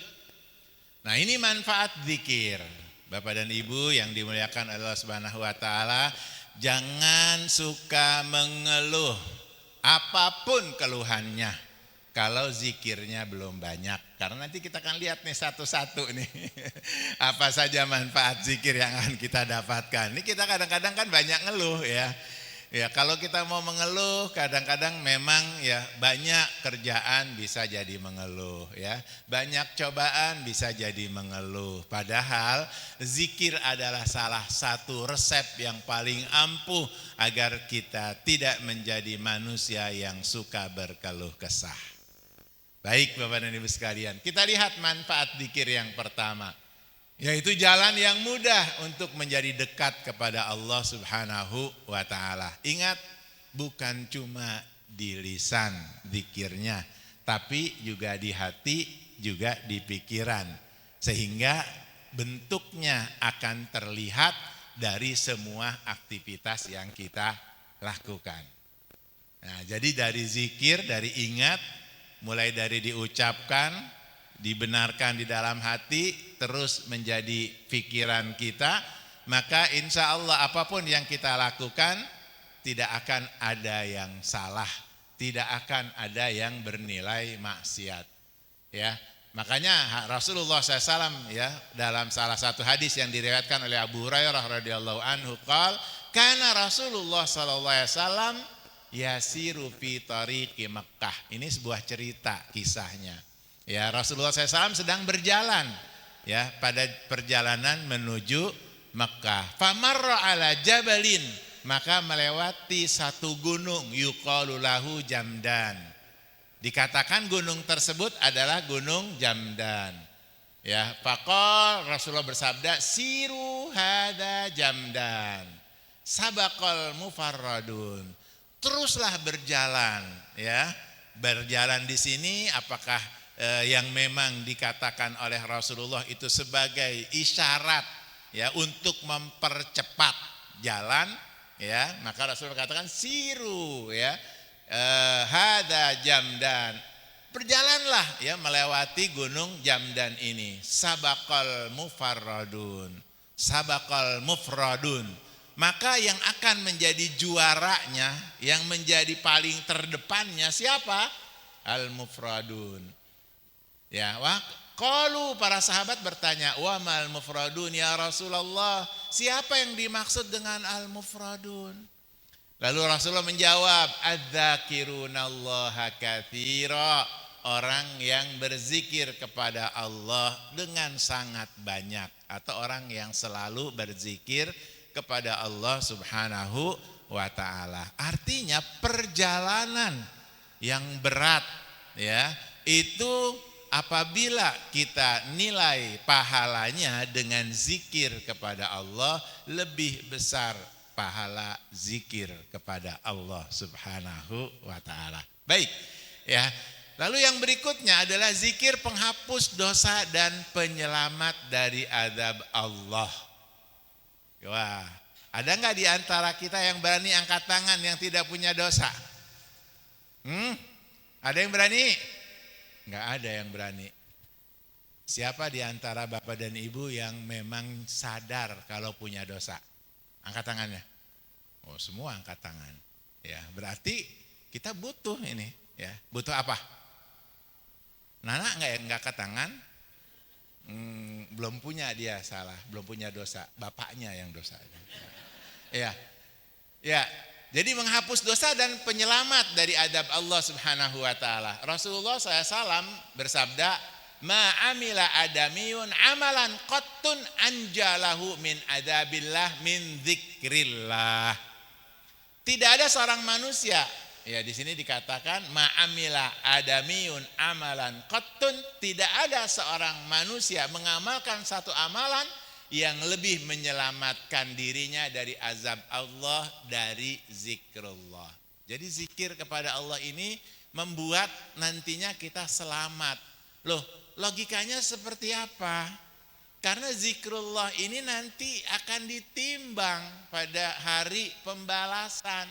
Nah, ini manfaat zikir. Bapak dan Ibu yang dimuliakan Allah Subhanahu wa taala, jangan suka mengeluh apapun keluhannya kalau zikirnya belum banyak. Karena nanti kita akan lihat nih satu-satu nih apa saja manfaat zikir yang akan kita dapatkan. Ini kita kadang-kadang kan banyak ngeluh ya. Ya, kalau kita mau mengeluh kadang-kadang memang ya banyak kerjaan bisa jadi mengeluh ya. Banyak cobaan bisa jadi mengeluh. Padahal zikir adalah salah satu resep yang paling ampuh agar kita tidak menjadi manusia yang suka berkeluh kesah. Baik Bapak dan Ibu sekalian, kita lihat manfaat zikir yang pertama, yaitu jalan yang mudah untuk menjadi dekat kepada Allah Subhanahu wa ta'ala. Ingat, bukan cuma di lisan zikirnya, tapi juga di hati, juga di pikiran. Sehingga bentuknya akan terlihat dari semua aktivitas yang kita lakukan. Nah, jadi dari zikir, dari ingat, mulai dari diucapkan, dibenarkan di dalam hati, terus menjadi pikiran kita, maka insya Allah apapun yang kita lakukan tidak akan ada yang salah, tidak akan ada yang bernilai maksiat. Ya, makanya Rasulullah SAW ya dalam salah satu hadis yang diriwayatkan oleh Abu Hurairah radhiyallahu anhu qala kana Rasulullah sallallahu alaihi wasallam yasiru fi tariqi Makkah. Ini sebuah cerita kisahnya. Ya, Rasulullah SAW sedang berjalan ya pada perjalanan menuju Makkah. Famarra ala jabalin, maka melewati satu gunung yuqalu lahu Jamdan. Dikatakan gunung tersebut adalah Gunung Jamdan. Ya, faqal Rasulullah bersabda siru hada Jamdan. Sabaqal mufarradun. Teruslah berjalan ya. Berjalan di sini apakah yang memang dikatakan oleh Rasulullah itu sebagai isyarat ya untuk mempercepat jalan ya, maka Rasulullah katakan siru ya hada Jamdan. Berjalanlah ya melewati gunung Jamdan ini. Sabaqal mufarradun. Sabaqal mufradun. Maka yang akan menjadi juaranya, yang menjadi paling terdepannya siapa? Al-mufradun. Ya, qalu para sahabat bertanya, "Wa mal mufradun ya Rasulullah?" Siapa yang dimaksud dengan al-mufradun? Lalu Rasulullah menjawab, "Adzakirunallaha katsira." Orang yang berzikir kepada Allah dengan sangat banyak, atau orang yang selalu berzikir kepada Allah Subhanahu wa taala. Artinya perjalanan yang berat ya, itu apabila kita nilai pahalanya dengan zikir kepada Allah, lebih besar pahala zikir kepada Allah Subhanahu wa taala. Baik, ya. Lalu yang berikutnya adalah zikir penghapus dosa dan penyelamat dari azab Allah. Wah, ada enggak di antara kita yang berani angkat tangan yang tidak punya dosa? Ada yang berani? Enggak ada yang berani. Siapa di antara Bapak dan Ibu yang memang sadar kalau punya dosa? Angkat tangannya. Oh, semua angkat tangan. Ya, berarti kita butuh ini, ya. Butuh apa? Nana enggak angkat tangan? Belum punya dia salah, belum punya dosa, bapaknya yang dosa. Ya, ya. Jadi menghapus dosa dan penyelamat dari adab Allah Subhanahu wa taala. Rasulullah SAW bersabda, "Ma amila adamiyun amalan qattun anjalahu min adabillah min dzikrillah." Tidak ada seorang manusia, ya di sini dikatakan ma'amila adamiyun amalan qattun, tidak ada seorang manusia mengamalkan satu amalan yang lebih menyelamatkan dirinya dari azab Allah dari zikrullah. Jadi zikir kepada Allah ini membuat nantinya kita selamat. Loh, logikanya seperti apa? Karena zikrullah ini nanti akan ditimbang pada hari pembalasan.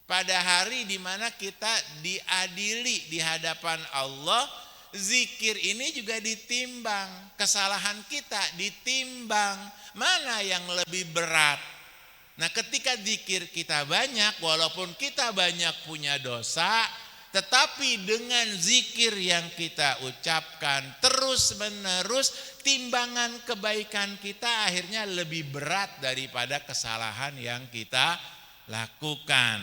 Pada hari di mana kita diadili di hadapan Allah, zikir ini juga ditimbang, kesalahan kita ditimbang, mana yang lebih berat. Nah, ketika zikir kita banyak, walaupun kita banyak punya dosa, tetapi dengan zikir yang kita ucapkan terus-menerus, timbangan kebaikan kita akhirnya lebih berat daripada kesalahan yang kita lakukan.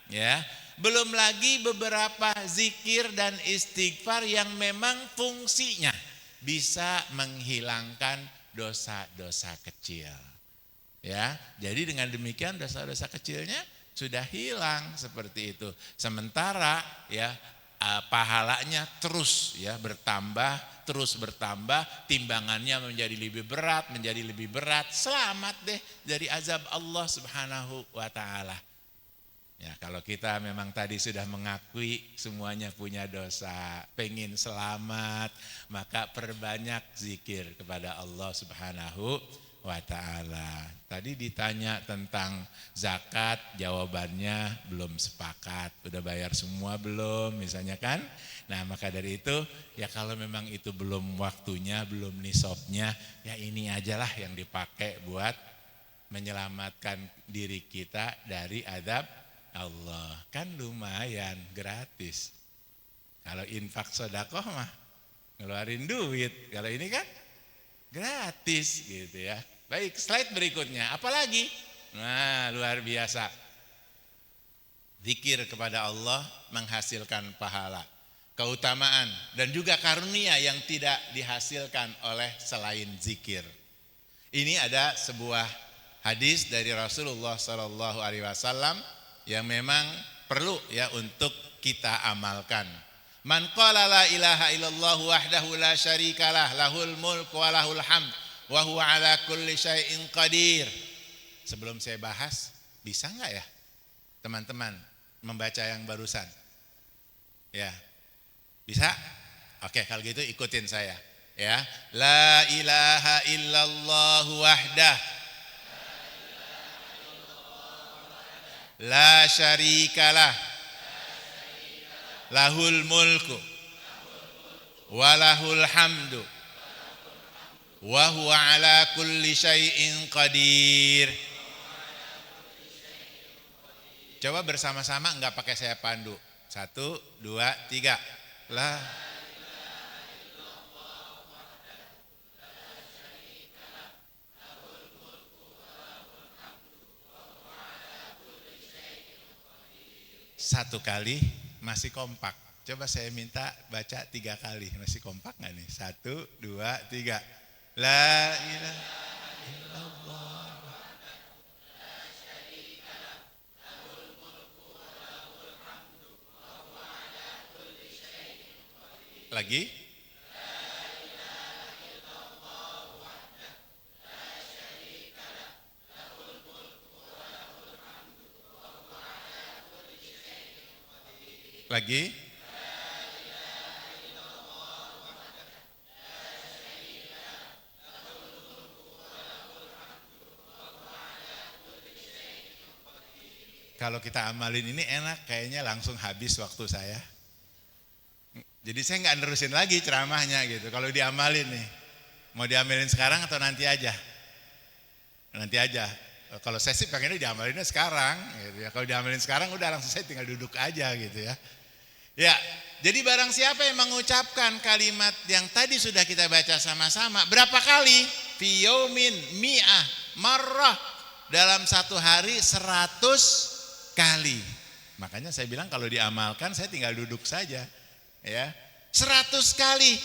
Ya, belum lagi beberapa zikir dan istighfar yang memang fungsinya bisa menghilangkan dosa-dosa kecil. Ya, jadi dengan demikian dosa-dosa kecilnya sudah hilang seperti itu. Sementara ya pahalanya terus ya bertambah, terus bertambah, timbangannya menjadi lebih berat, selamat deh dari azab Allah Subhanahu wa taala. Ya, kalau kita memang tadi sudah mengakui semuanya punya dosa, pengen selamat, maka perbanyak zikir kepada Allah Subhanahu wa ta'ala. Tadi ditanya tentang zakat, jawabannya belum sepakat. Udah bayar semua belum misalnya kan? Nah maka dari itu ya kalau memang itu belum waktunya, belum nisabnya, ya ini ajalah yang dipakai buat menyelamatkan diri kita dari azab Allah. Kan lumayan gratis. Kalau infak sedekah mah ngeluarin duit. Kalau ini kan gratis gitu ya. Baik, slide berikutnya. Apalagi? Nah, luar biasa. Zikir kepada Allah menghasilkan pahala, keutamaan dan juga karunia yang tidak dihasilkan oleh selain zikir. Ini ada sebuah hadis dari Rasulullah SAW yang memang perlu ya untuk kita amalkan. Man qala la ilaha illallah wahdahu la syarikalah lahul mulku wa lahul hamd wa huwa ala kulli syai'in qadir. Sebelum saya bahas, bisa enggak ya teman-teman membaca yang barusan? Ya. Bisa? Oke, kalau gitu ikutin saya ya. La ilaha illallah wahdah la syarikalah lahul mulku walahul hamdu wa huwa ala kulli syai'in qadir. Coba bersama-sama enggak pakai saya pandu. 1, 2, 3. La satu kali masih kompak. Coba saya minta baca 3 kali. Masih kompak nggak nih? 1, 2, 3. La ilaha illallah. Lagi. Lagi. Kalau kita amalin ini enak, kayaknya langsung habis waktu saya. Jadi saya nggak nerusin lagi ceramahnya gitu. Kalau diamalin nih, mau diamalin sekarang atau nanti aja? Nanti aja. Kalau saya sih pengennya diamalinnya sekarang. Gitu ya. Kalau diamalin sekarang udah langsung saya tinggal duduk aja gitu ya. Ya, jadi barang siapa yang mengucapkan kalimat yang tadi sudah kita baca sama-sama, berapa kali? Fi yaumin mi'ah marrah, dalam satu hari 100 kali. Makanya saya bilang kalau diamalkan saya tinggal duduk saja. Ya, 100 kali.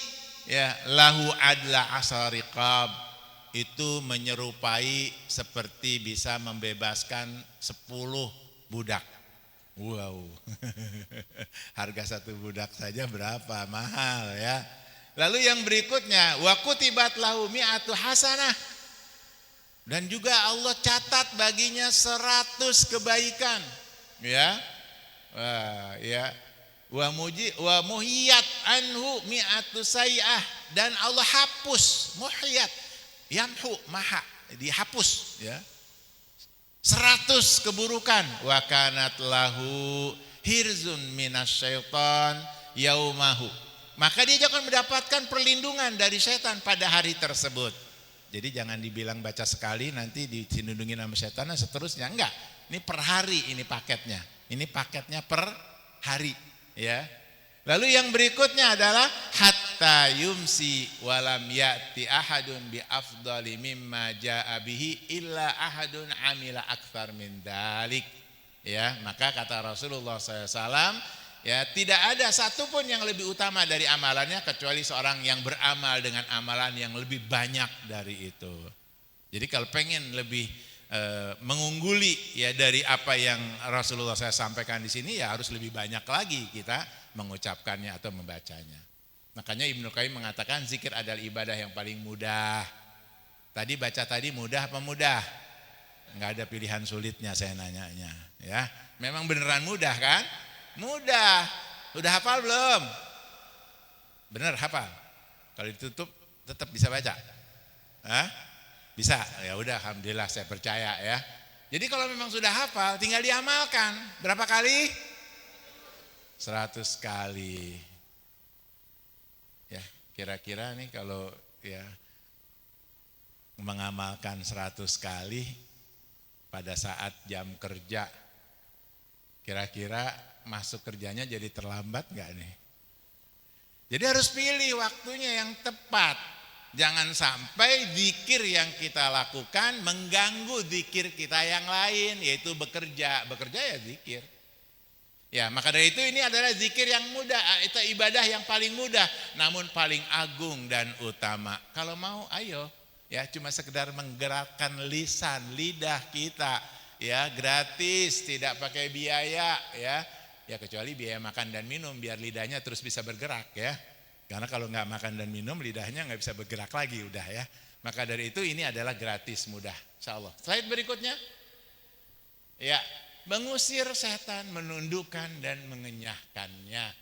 Ya, lahu adla asariqab, itu menyerupai seperti bisa membebaskan 10 budak. Wow, harga 1 budak saja berapa mahal ya. Lalu yang berikutnya, wa kutibat lahu mi'atu hasanah, dan juga Allah catat baginya 100 kebaikan. Ya, wah, ya, wa muhiyat anhu mi'atu sayi'ah, dan Allah hapus, muhiyat, yamhu, maha, dihapus ya. 100 keburukan. Wa kanat lahu hirzun minasyaiton yaumahu, maka dia akan mendapatkan perlindungan dari setan pada hari tersebut. Jadi jangan dibilang baca sekali nanti dilindungi sama setan dan seterusnya, enggak. Ini per hari, ini paketnya. Ini paketnya per hari ya. Lalu yang berikutnya adalah hatta yumsi walam ya'ti ahadun bi afdali mimma ja'a bihi illa ahadun amila aktsar min dalik. Ya, maka kata Rasulullah SAW, ya, tidak ada satupun yang lebih utama dari amalannya kecuali seorang yang beramal dengan amalan yang lebih banyak dari itu. Jadi kalau pengen lebih mengungguli ya dari apa yang Rasulullah saya sampaikan di sini, ya harus lebih banyak lagi kita mengucapkannya atau membacanya. Makanya Ibnu Qayyim mengatakan zikir adalah ibadah yang paling mudah. Tadi baca tadi mudah apa mudah? Enggak ada pilihan sulitnya saya nanyanya ya. Memang beneran mudah kan? Mudah. Udah hafal belum? Bener hafal. Kalau ditutup tetap bisa baca. Hah? Bisa? Ya udah, alhamdulillah saya percaya ya. Jadi kalau memang sudah hafal tinggal diamalkan. Berapa kali? 100 kali. Ya, kira-kira nih kalau ya mengamalkan 100 kali pada saat jam kerja, kira-kira masuk kerjanya jadi terlambat gak nih? Jadi harus pilih waktunya yang tepat. Jangan sampai zikir yang kita lakukan mengganggu zikir kita yang lain, yaitu bekerja. Bekerja ya zikir. Ya, maka dari itu ini adalah zikir yang mudah, itu ibadah yang paling mudah, namun paling agung dan utama. Kalau mau ayo, ya cuma sekedar menggerakkan lisan, lidah kita, ya gratis, tidak pakai biaya, ya kecuali biaya makan dan minum biar lidahnya terus bisa bergerak ya. Karena kalau nggak makan dan minum lidahnya nggak bisa bergerak lagi udah ya. Maka dari itu ini adalah gratis mudah, insyaallah. Slide berikutnya, ya. Mengusir setan, menundukkan dan mengenyahkannya.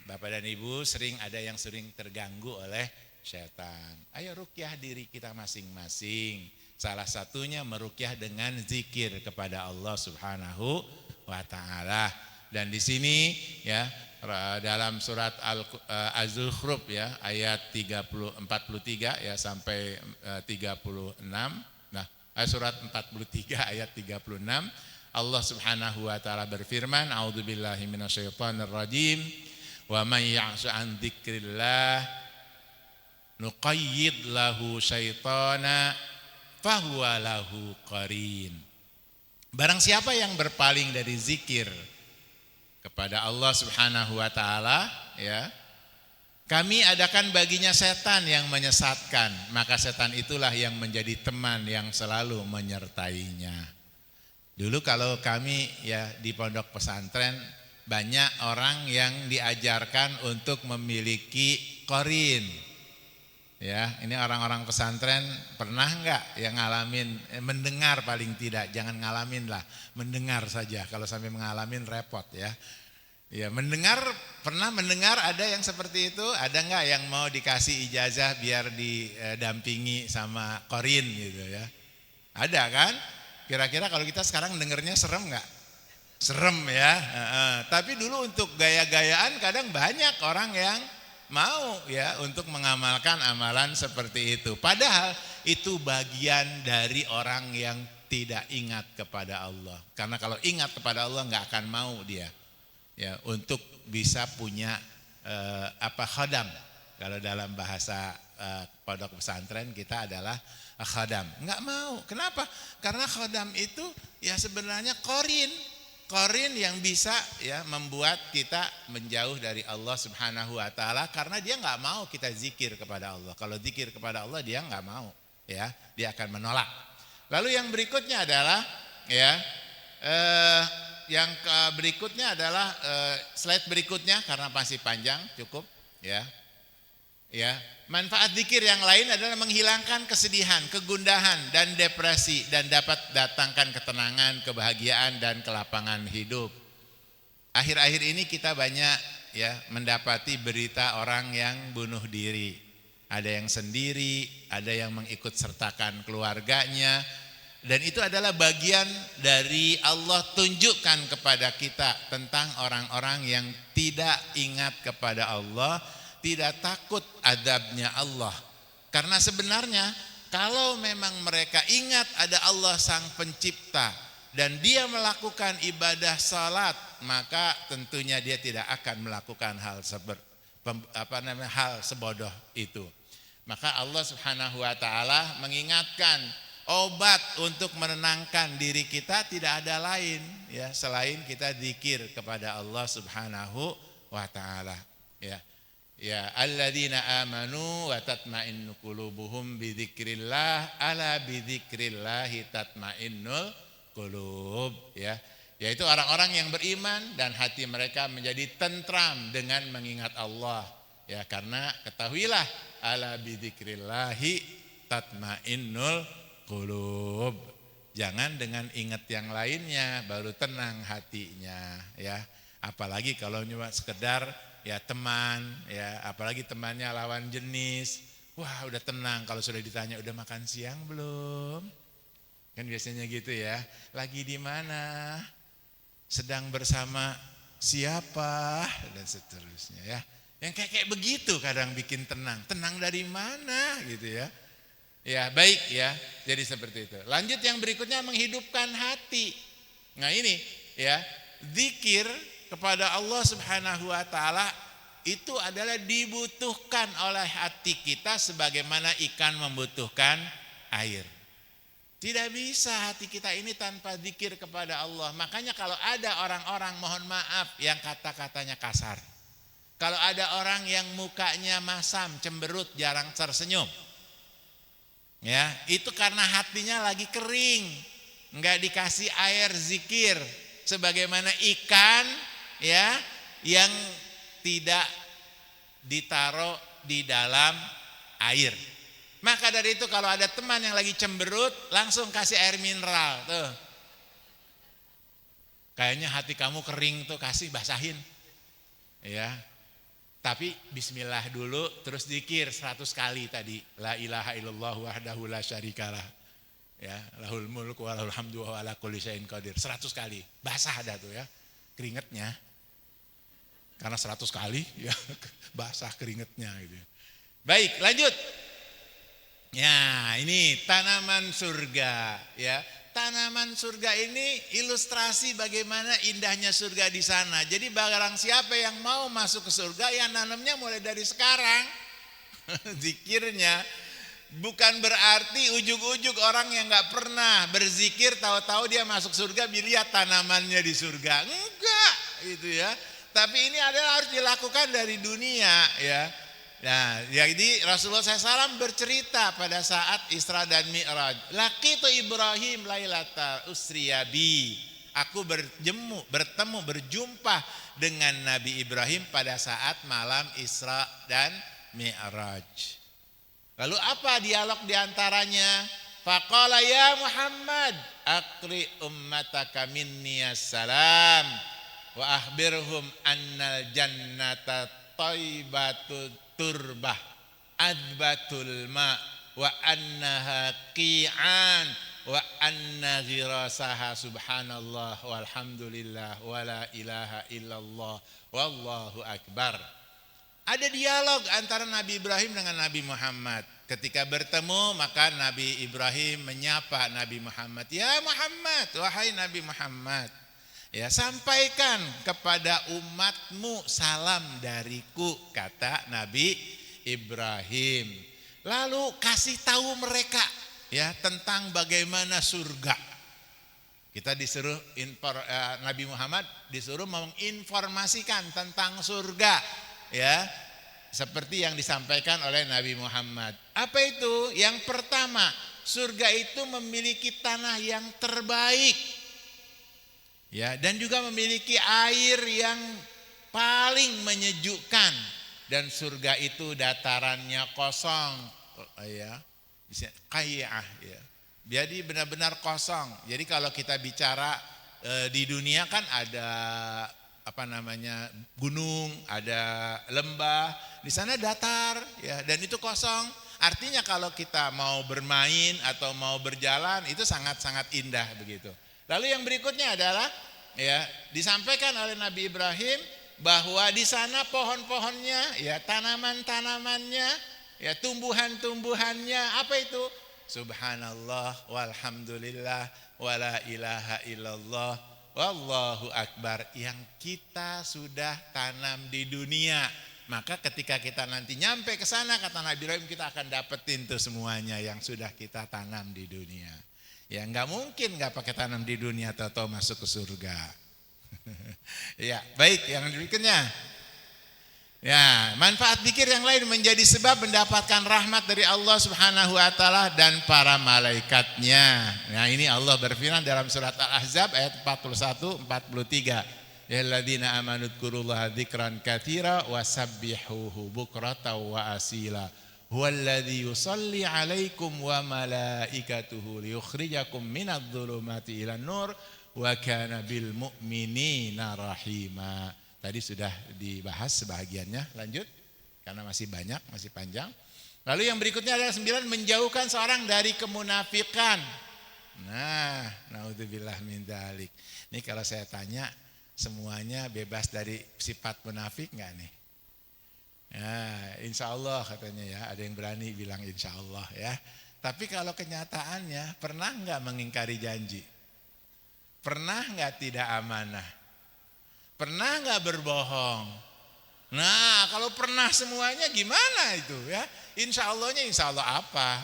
Bapak dan Ibu ada yang sering terganggu oleh setan. Ayo rukyah diri kita masing-masing. Salah satunya merukyah dengan zikir kepada Allah Subhanahu wa taala. Dan di sini ya dalam surat Az-Zukhruf ya ayat 43 ya sampai 36. Nah, surat 43 ayat 36 Allah Subhanahu wa taala berfirman, a'udzubillahi minasyaitonirrajim, wa may ya'shu an dzikrillah nuqayyid lahu syaitana fahuwa lahu qarin. Barang siapa yang berpaling dari zikir kepada Allah Subhanahu wa taala, ya, kami adakan baginya setan yang menyesatkan, maka setan itulah yang menjadi teman yang selalu menyertainya. Dulu kalau kami ya di pondok pesantren banyak orang yang diajarkan untuk memiliki qarin. Ya, ini orang-orang pesantren pernah enggak yang ngalamin mendengar, paling tidak, jangan ngalamin lah, mendengar saja. Kalau sampai mengalamin repot ya. Ya, pernah mendengar ada yang seperti itu? Ada enggak yang mau dikasih ijazah biar didampingi sama qarin gitu ya? Ada kan? Kira-kira kalau kita sekarang dengernya serem enggak? Serem ya. Tapi dulu untuk gaya-gayaan kadang banyak orang yang mau ya untuk mengamalkan amalan seperti itu. Padahal itu bagian dari orang yang tidak ingat kepada Allah. Karena kalau ingat kepada Allah nggak akan mau dia ya untuk bisa punya khadam. Kalau dalam bahasa pondok pesantren kita adalah khadam. Nggak mau. Kenapa? Karena khadam itu ya sebenarnya qarin yang bisa ya membuat kita menjauh dari Allah Subhanahu wa taala, karena dia nggak mau kita zikir kepada Allah. Kalau zikir kepada Allah dia nggak mau, ya, dia akan menolak. Lalu yang berikutnya adalah ya berikutnya adalah slide berikutnya karena masih panjang, cukup ya. Ya, manfaat zikir yang lain adalah menghilangkan kesedihan, kegundahan dan depresi, dan dapat datangkan ketenangan, kebahagiaan dan kelapangan hidup. Akhir-akhir ini kita banyak ya mendapati berita orang yang bunuh diri. Ada yang sendiri, ada yang mengikut sertakan keluarganya, dan itu adalah bagian dari Allah tunjukkan kepada kita tentang orang-orang yang tidak ingat kepada Allah, tidak takut azabnya Allah. Karena sebenarnya kalau memang mereka ingat ada Allah sang pencipta dan dia melakukan ibadah salat, maka tentunya dia tidak akan melakukan hal sebodoh itu. Maka Allah Subhanahu wa taala mengingatkan obat untuk menenangkan diri kita tidak ada lain ya selain kita zikir kepada Allah Subhanahu wa taala ya. Ya, alladzina amanu wa tatma'innu qulubuhum bidzikrillah, ala bidzikrillahi tatma'innul qulub ya. Yaitu orang-orang yang beriman dan hati mereka menjadi tentram dengan mengingat Allah. Ya, karena ketahuilah ala bidzikrillahi tatma'innul qulub. Jangan dengan ingat yang lainnya baru tenang hatinya ya. Apalagi kalau cuma sekedar ya teman, ya apalagi temannya lawan jenis, Wah, udah tenang kalau sudah ditanya udah makan siang belum? Kan biasanya gitu ya. Lagi di mana? Sedang bersama siapa? Dan seterusnya ya. Yang kayak begitu kadang bikin tenang. Tenang dari mana gitu ya. Ya, baik ya. Jadi seperti itu. Lanjut yang berikutnya, menghidupkan hati. Nah ini ya, zikir kepada Allah Subhanahu wa taala itu adalah dibutuhkan oleh hati kita sebagaimana ikan membutuhkan air. Tidak bisa hati kita ini tanpa zikir kepada Allah. Makanya kalau ada orang-orang, mohon maaf, yang kata-katanya kasar. Kalau ada orang yang mukanya masam, cemberut, jarang tersenyum, ya, itu karena hatinya lagi kering, enggak dikasih air zikir, sebagaimana ikan ya yang tidak ditaruh di dalam air. Maka dari itu kalau ada teman yang lagi cemberut, langsung kasih air mineral tuh. Kayaknya hati kamu kering tuh, kasih basahin. Ya. Tapi bismillah dulu, terus zikir 100 kali tadi. La ilaha illallah wahdahu la syarikalah. Ya, lahul mulku wa lahul hamdu wa ala kulli syai'in qadir. 100 kali. Basah dah tuh ya. Keringetnya. Karena 100 kali ya basah keringetnya gitu. Baik, lanjut. Ya, ini tanaman surga ya. Tanaman surga ini ilustrasi bagaimana indahnya surga di sana. Jadi barang siapa yang mau masuk ke surga, ya nanamnya mulai dari sekarang. Zikirnya bukan berarti ujug-ujug orang yang nggak pernah berzikir tahu-tahu dia masuk surga, lihat tanamannya di surga. Enggak, itu ya. Tapi ini adalah harus dilakukan dari dunia ya. Nah, jadi Rasulullah SAW bercerita pada saat Isra dan Mi'raj. Laqitu Ibrahim lailata usriyabi. Aku berjumpa dengan Nabi Ibrahim pada saat malam Isra dan Mi'raj. Lalu apa dialog diantaranya? Faqala ya Muhammad, aqri ummataka minni assalam wa akhbirhum annal jannata thaybatut turbah adbatul ma wa annaha qi'an wa anna ghirasaha subhanallah walhamdulillah wa la ilaha illallah wallahu akbar. Ada dialog antara Nabi Ibrahim dengan Nabi Muhammad. Ketika bertemu maka Nabi Ibrahim menyapa Nabi Muhammad, ya Muhammad, wahai Nabi Muhammad, ya, sampaikan kepada umatmu salam dariku, kata Nabi Ibrahim. Lalu kasih tahu mereka ya tentang bagaimana surga. Kita disuruh Nabi Muhammad disuruh menginformasikan tentang surga ya, seperti yang disampaikan oleh Nabi Muhammad. Apa itu? Yang pertama, surga itu memiliki tanah yang terbaik. Ya, dan juga memiliki air yang paling menyejukkan, dan surga itu datarannya kosong ya. Qai'ah ya. Jadi benar-benar kosong. Jadi kalau kita bicara di dunia kan ada gunung, ada lembah, di sana datar ya, dan itu kosong. Artinya kalau kita mau bermain atau mau berjalan itu sangat-sangat indah begitu. Lalu yang berikutnya adalah ya, disampaikan oleh Nabi Ibrahim bahwa di sana pohon-pohonnya, ya, tanaman-tanamannya, ya, tumbuhan-tumbuhannya, apa itu? Subhanallah walhamdulillah wala ilaha illallah wallahu akbar, yang kita sudah tanam di dunia. Maka ketika kita nanti nyampe ke sana, kata Nabi Ibrahim, kita akan dapetin tuh semuanya yang sudah kita tanam di dunia. Ya nggak mungkin nggak pakai tanam di dunia atau masuk ke surga. Ya baik, yang berikutnya. Ya, manfaat zikir yang lain menjadi sebab mendapatkan rahmat dari Allah Subhanahu wa taala dan para malaikatnya. Nah, ini Allah berfirman dalam surat Al-Ahzab ayat 41 43. Ya alladzina amanu dzkurullaha dzikran katsira wasabbihuhu bukratan wa asila. Huwallazi yusalli 'alaikum wa malaikatuhu liyukhrijakum minadh-dhulumati ilan nur wa kana bil mu'minina rahima. Tadi sudah dibahas sebahagiannya, lanjut karena masih banyak, masih panjang. Lalu yang berikutnya adalah 9, menjauhkan seorang dari kemunafikan. Nah, naudzubillah min dzalik. Ini kalau saya tanya, semuanya bebas dari sifat munafik enggak nih? Ya, insya Allah katanya ya, ada yang berani bilang insya Allah ya. Tapi kalau kenyataannya, pernah enggak mengingkari janji? Pernah enggak tidak amanah? Pernah enggak berbohong? Nah, kalau pernah semuanya gimana itu ya? Insya Allahnya insya Allah apa?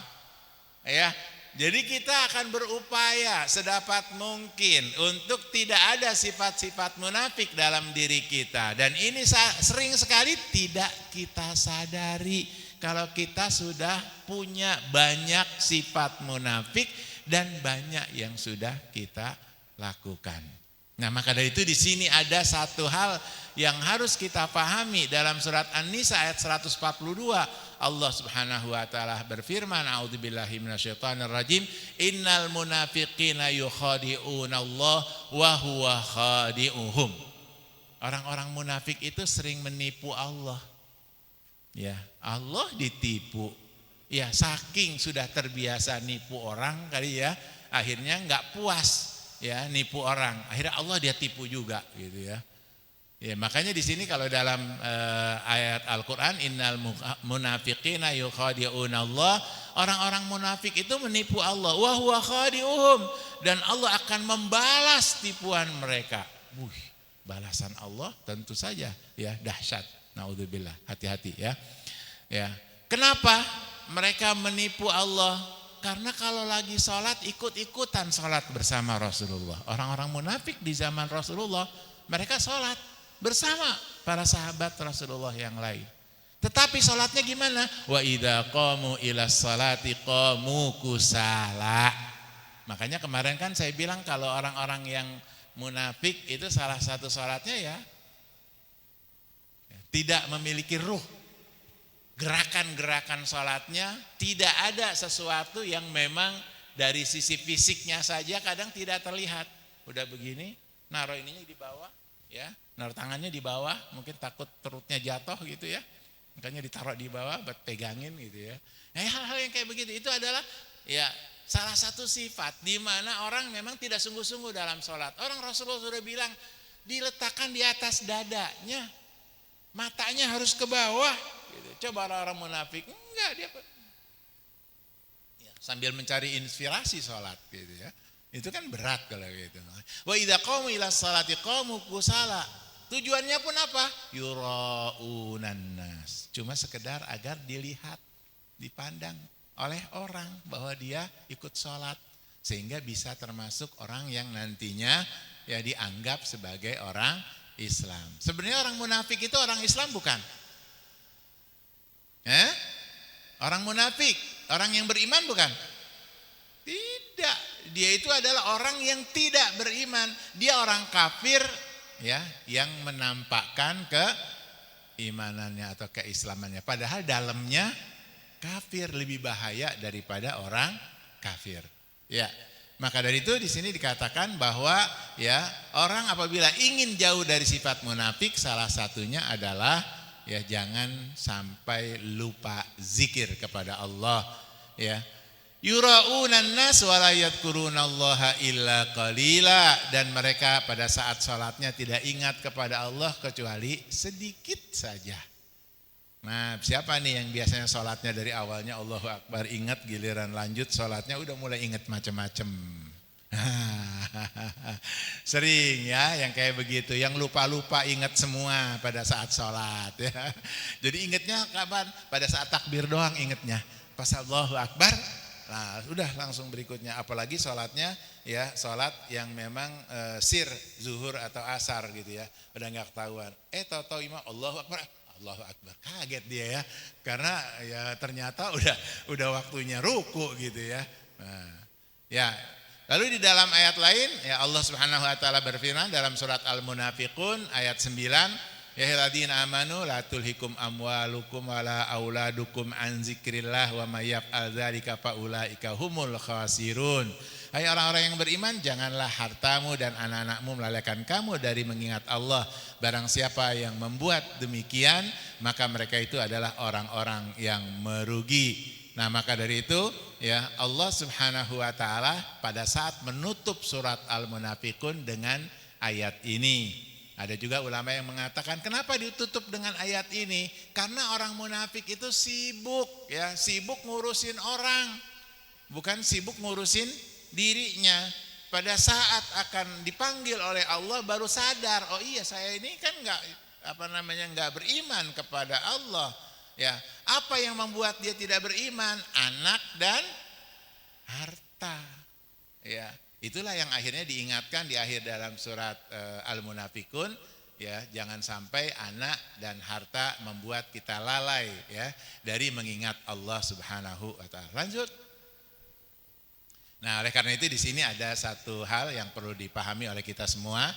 Ya, jadi kita akan berupaya sedapat mungkin untuk tidak ada sifat-sifat munafik dalam diri kita. Dan ini sering sekali tidak kita sadari kalau kita sudah punya banyak sifat munafik dan banyak yang sudah kita lakukan. Nah, maka dari itu di sini ada satu hal yang harus kita pahami dalam surat An-Nisa ayat 142. Allah Subhanahu wa taala berfirman, a'udzubillahi minasyaitonirrajim, innal munafiqina yukhadi'unallah wa huwa khadi'uhum. Orang-orang munafik itu sering menipu Allah. Ya, Allah ditipu. Ya, saking sudah terbiasa nipu orang kali ya, akhirnya enggak puas ya nipu orang. Akhirnya Allah dia tipu juga gitu ya. Ya, makanya di sini kalau dalam ayat Al-Qur'an innal munafiqina yukhadi'unallah, orang-orang munafik itu menipu Allah, wa huwa khadi'uhum, dan Allah akan membalas tipuan mereka. Balasan Allah tentu saja ya dahsyat. Naudzubillah, hati-hati ya. Ya. Kenapa mereka menipu Allah? Karena kalau lagi sholat ikut-ikutan sholat bersama Rasulullah. Orang-orang munafik di zaman Rasulullah mereka sholat bersama para sahabat Rasulullah yang lain. Tetapi sholatnya gimana? Wa idza qamu ilas salati qamu kusala. Makanya kemarin kan saya bilang kalau orang-orang yang munafik itu salah satu sholatnya ya tidak memiliki ruh. Gerakan-gerakan sholatnya tidak ada sesuatu yang memang dari sisi fisiknya saja kadang tidak terlihat. Udah begini, naruh ininya di bawah, ya, naruh tangannya di bawah, mungkin takut perutnya jatuh gitu ya, makanya ditaruh di bawah buat pegangin gitu ya. Nah, hal-hal yang kayak begitu itu adalah ya salah satu sifat di mana orang memang tidak sungguh-sungguh dalam sholat. Orang Rasulullah sudah bilang diletakkan di atas dadanya, matanya harus ke bawah. Gitu. Coba orang-orang munafik, enggak dia ya, sambil mencari inspirasi sholat gitu ya. Itu kan berat kalau gitu. Wa idza qamu ila sholati qamu kusala. Tujuannya pun apa? Yuraunan nas. Cuma sekedar agar dilihat, dipandang oleh orang bahwa dia ikut sholat, sehingga bisa termasuk orang yang nantinya ya dianggap sebagai orang Islam. Sebenarnya orang munafik itu orang Islam bukan? Orang munafik, orang yang beriman bukan? Tidak, dia itu adalah orang yang tidak beriman. Dia orang kafir ya, yang menampakkan keimanannya atau keislamannya. Padahal dalamnya kafir, lebih bahaya daripada orang kafir. Ya, maka dari itu di sini dikatakan bahwa ya orang apabila ingin jauh dari sifat munafik, salah satunya adalah ya jangan sampai lupa zikir kepada Allah ya. Yura'unan nas wa la yadhkurunallaha illa qalila, dan mereka pada saat sholatnya tidak ingat kepada Allah kecuali sedikit saja. Nah, siapa nih yang biasanya sholatnya dari awalnya Allahu Akbar, ingat giliran lanjut sholatnya udah mulai ingat macam-macam. Sering ya yang kayak begitu, yang lupa-lupa ingat semua pada saat sholat ya. Jadi ingatnya kapan? Pada saat takbir doang ingatnya. Pas Allahu Akbar, nah udah langsung berikutnya. Apalagi sholatnya ya sholat yang memang sir, zuhur atau asar gitu ya, udah nggak ketahuan. Tahu-tahu imam Allahu Akbar, Allahu Akbar, kaget dia ya, karena ya ternyata udah waktunya ruku gitu ya. Nah, ya. Lalu di dalam ayat lain ya Allah Subhanahu wa taala berfirman dalam surat Al-Munafiqun ayat 9, ya alladzina amanu la tulhikum amwalukum wala auladukum an zikrillah wa may yaf'al dzalika faulaika humul khasirun. Hai orang-orang yang beriman, janganlah hartamu dan anak-anakmu melalaikan kamu dari mengingat Allah. Barang siapa yang membuat demikian, maka mereka itu adalah orang-orang yang merugi. Nah, maka dari itu ya Allah Subhanahu wa taala pada saat menutup surat Al-Munafiqun dengan ayat ini. Ada juga ulama yang mengatakan kenapa ditutup dengan ayat ini? Karena orang munafik itu sibuk ya, sibuk ngurusin orang, bukan sibuk ngurusin dirinya. Pada saat akan dipanggil oleh Allah baru sadar, oh iya saya ini kan nggak beriman kepada Allah. Ya, apa yang membuat dia tidak beriman? Anak dan harta. Ya, itulah yang akhirnya diingatkan di akhir dalam surat Al-Munafiqun. Ya, jangan sampai anak dan harta membuat kita lalai ya dari mengingat Allah Subhanahu wa taala. Lanjut. Nah, oleh karena itu di sini ada satu hal yang perlu dipahami oleh kita semua.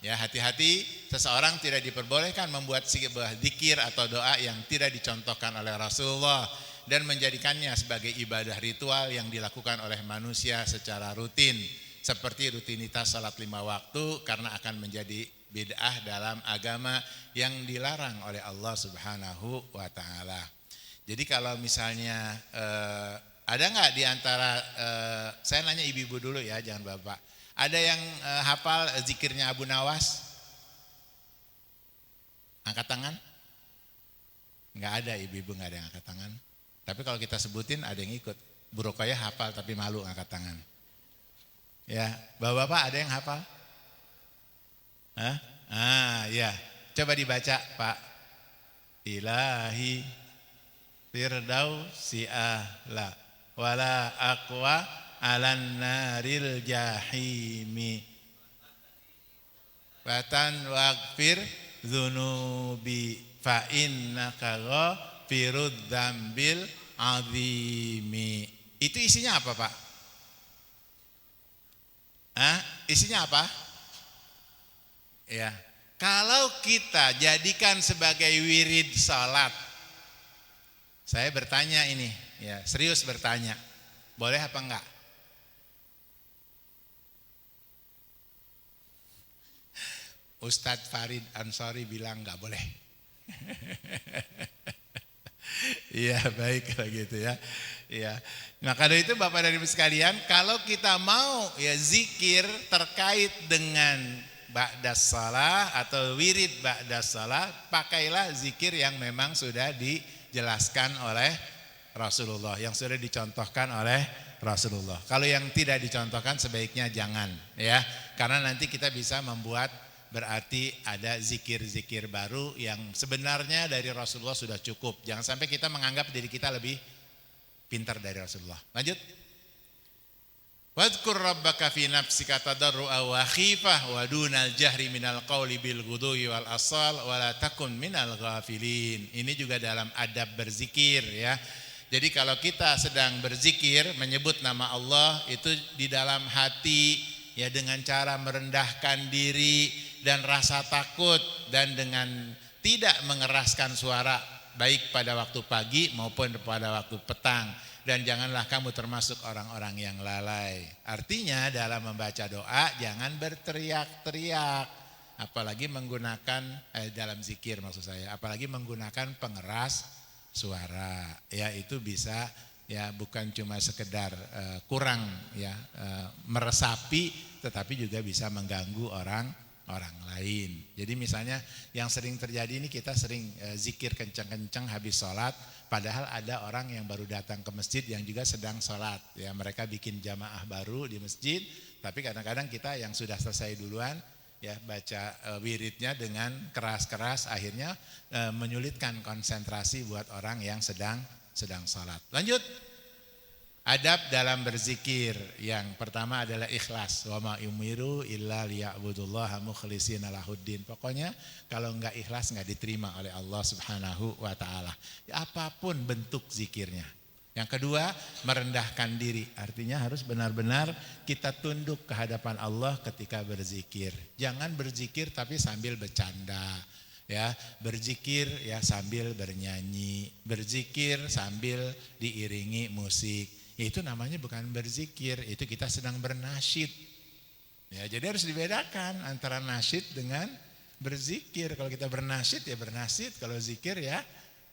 Ya, hati-hati seseorang tidak diperbolehkan membuat sebuah zikir atau doa yang tidak dicontohkan oleh Rasulullah dan menjadikannya sebagai ibadah ritual yang dilakukan oleh manusia secara rutin seperti rutinitas salat 5 waktu, karena akan menjadi bid'ah dalam agama yang dilarang oleh Allah Subhanahu wa taala. Jadi kalau misalnya ada nggak di antara saya nanya ibu-ibu dulu ya, jangan bapak. Ada yang hafal zikirnya Abu Nawas? Angkat tangan? Nggak ada, ibu-ibu nggak ada yang angkat tangan. Tapi kalau kita sebutin ada yang ikut. Bu Rokoyah hafal tapi malu angkat tangan. Ya, bapak-bapak ada yang hafal? Hah? Ya. Coba dibaca, Pak. Ilahi Firdausi ahla wala aqwa alan naril jahimi watan waqfir dzunubi fa innaka ghafirud dzambil azimi. Itu isinya apa, Pak? Isinya apa? Ya, kalau kita jadikan sebagai wirid salat, saya bertanya ini, ya serius bertanya, boleh apa enggak? Ustadz Farid Ansori bilang enggak boleh. Iya, baik kalau gitu ya. Iya. Nah, karena itu Bapak dan Ibu sekalian, kalau kita mau ya zikir terkait dengan ba'das shalah atau wirid ba'das shalah, pakailah zikir yang memang sudah dijelaskan oleh Rasulullah, yang sudah dicontohkan oleh Rasulullah. Kalau yang tidak dicontohkan sebaiknya jangan ya, karena nanti kita bisa membuat berarti ada zikir-zikir baru yang sebenarnya dari Rasulullah sudah cukup. Jangan sampai kita menganggap diri kita lebih pintar dari Rasulullah. Lanjut. Wadhkur rabbaka fi nafsika tadarru'a wa khifah wa dunal jahri minal qawli bil ghudwi wal asal wa la takun minal ghafilin. Ini juga dalam adab berzikir ya. Jadi kalau kita sedang berzikir menyebut nama Allah itu di dalam hati ya, dengan cara merendahkan diri dan rasa takut, dan dengan tidak mengeraskan suara baik pada waktu pagi maupun pada waktu petang. Dan janganlah kamu termasuk orang-orang yang lalai. Artinya dalam membaca doa jangan berteriak-teriak, apalagi menggunakan dalam zikir maksud saya, apalagi menggunakan pengeras suara. Ya, itu bisa ya bukan cuma sekedar kurang ya meresapi, tetapi juga bisa mengganggu orang lain. Jadi misalnya yang sering terjadi ini, kita sering zikir kencang-kencang habis sholat, padahal ada orang yang baru datang ke masjid yang juga sedang sholat ya, mereka bikin jamaah baru di masjid, tapi kadang-kadang kita yang sudah selesai duluan ya baca wiridnya dengan keras-keras, akhirnya menyulitkan konsentrasi buat orang yang sedang sholat. Lanjut. Adab dalam berzikir yang pertama adalah ikhlas. Wa ma umiru illa liya'budullaha mukhlishina lahuddin. Pokoknya kalau enggak ikhlas enggak diterima oleh Allah Subhanahu wa taala. Ya, apapun bentuk zikirnya. Yang kedua, merendahkan diri. Artinya harus benar-benar kita tunduk ke hadapan Allah ketika berzikir. Jangan berzikir tapi sambil bercanda. Ya, berzikir ya sambil bernyanyi, berzikir sambil diiringi musik. Itu namanya bukan berzikir, itu kita sedang bernasyid. Ya, jadi harus dibedakan antara nasyid dengan berzikir. Kalau kita bernasyid ya bernasyid, kalau zikir ya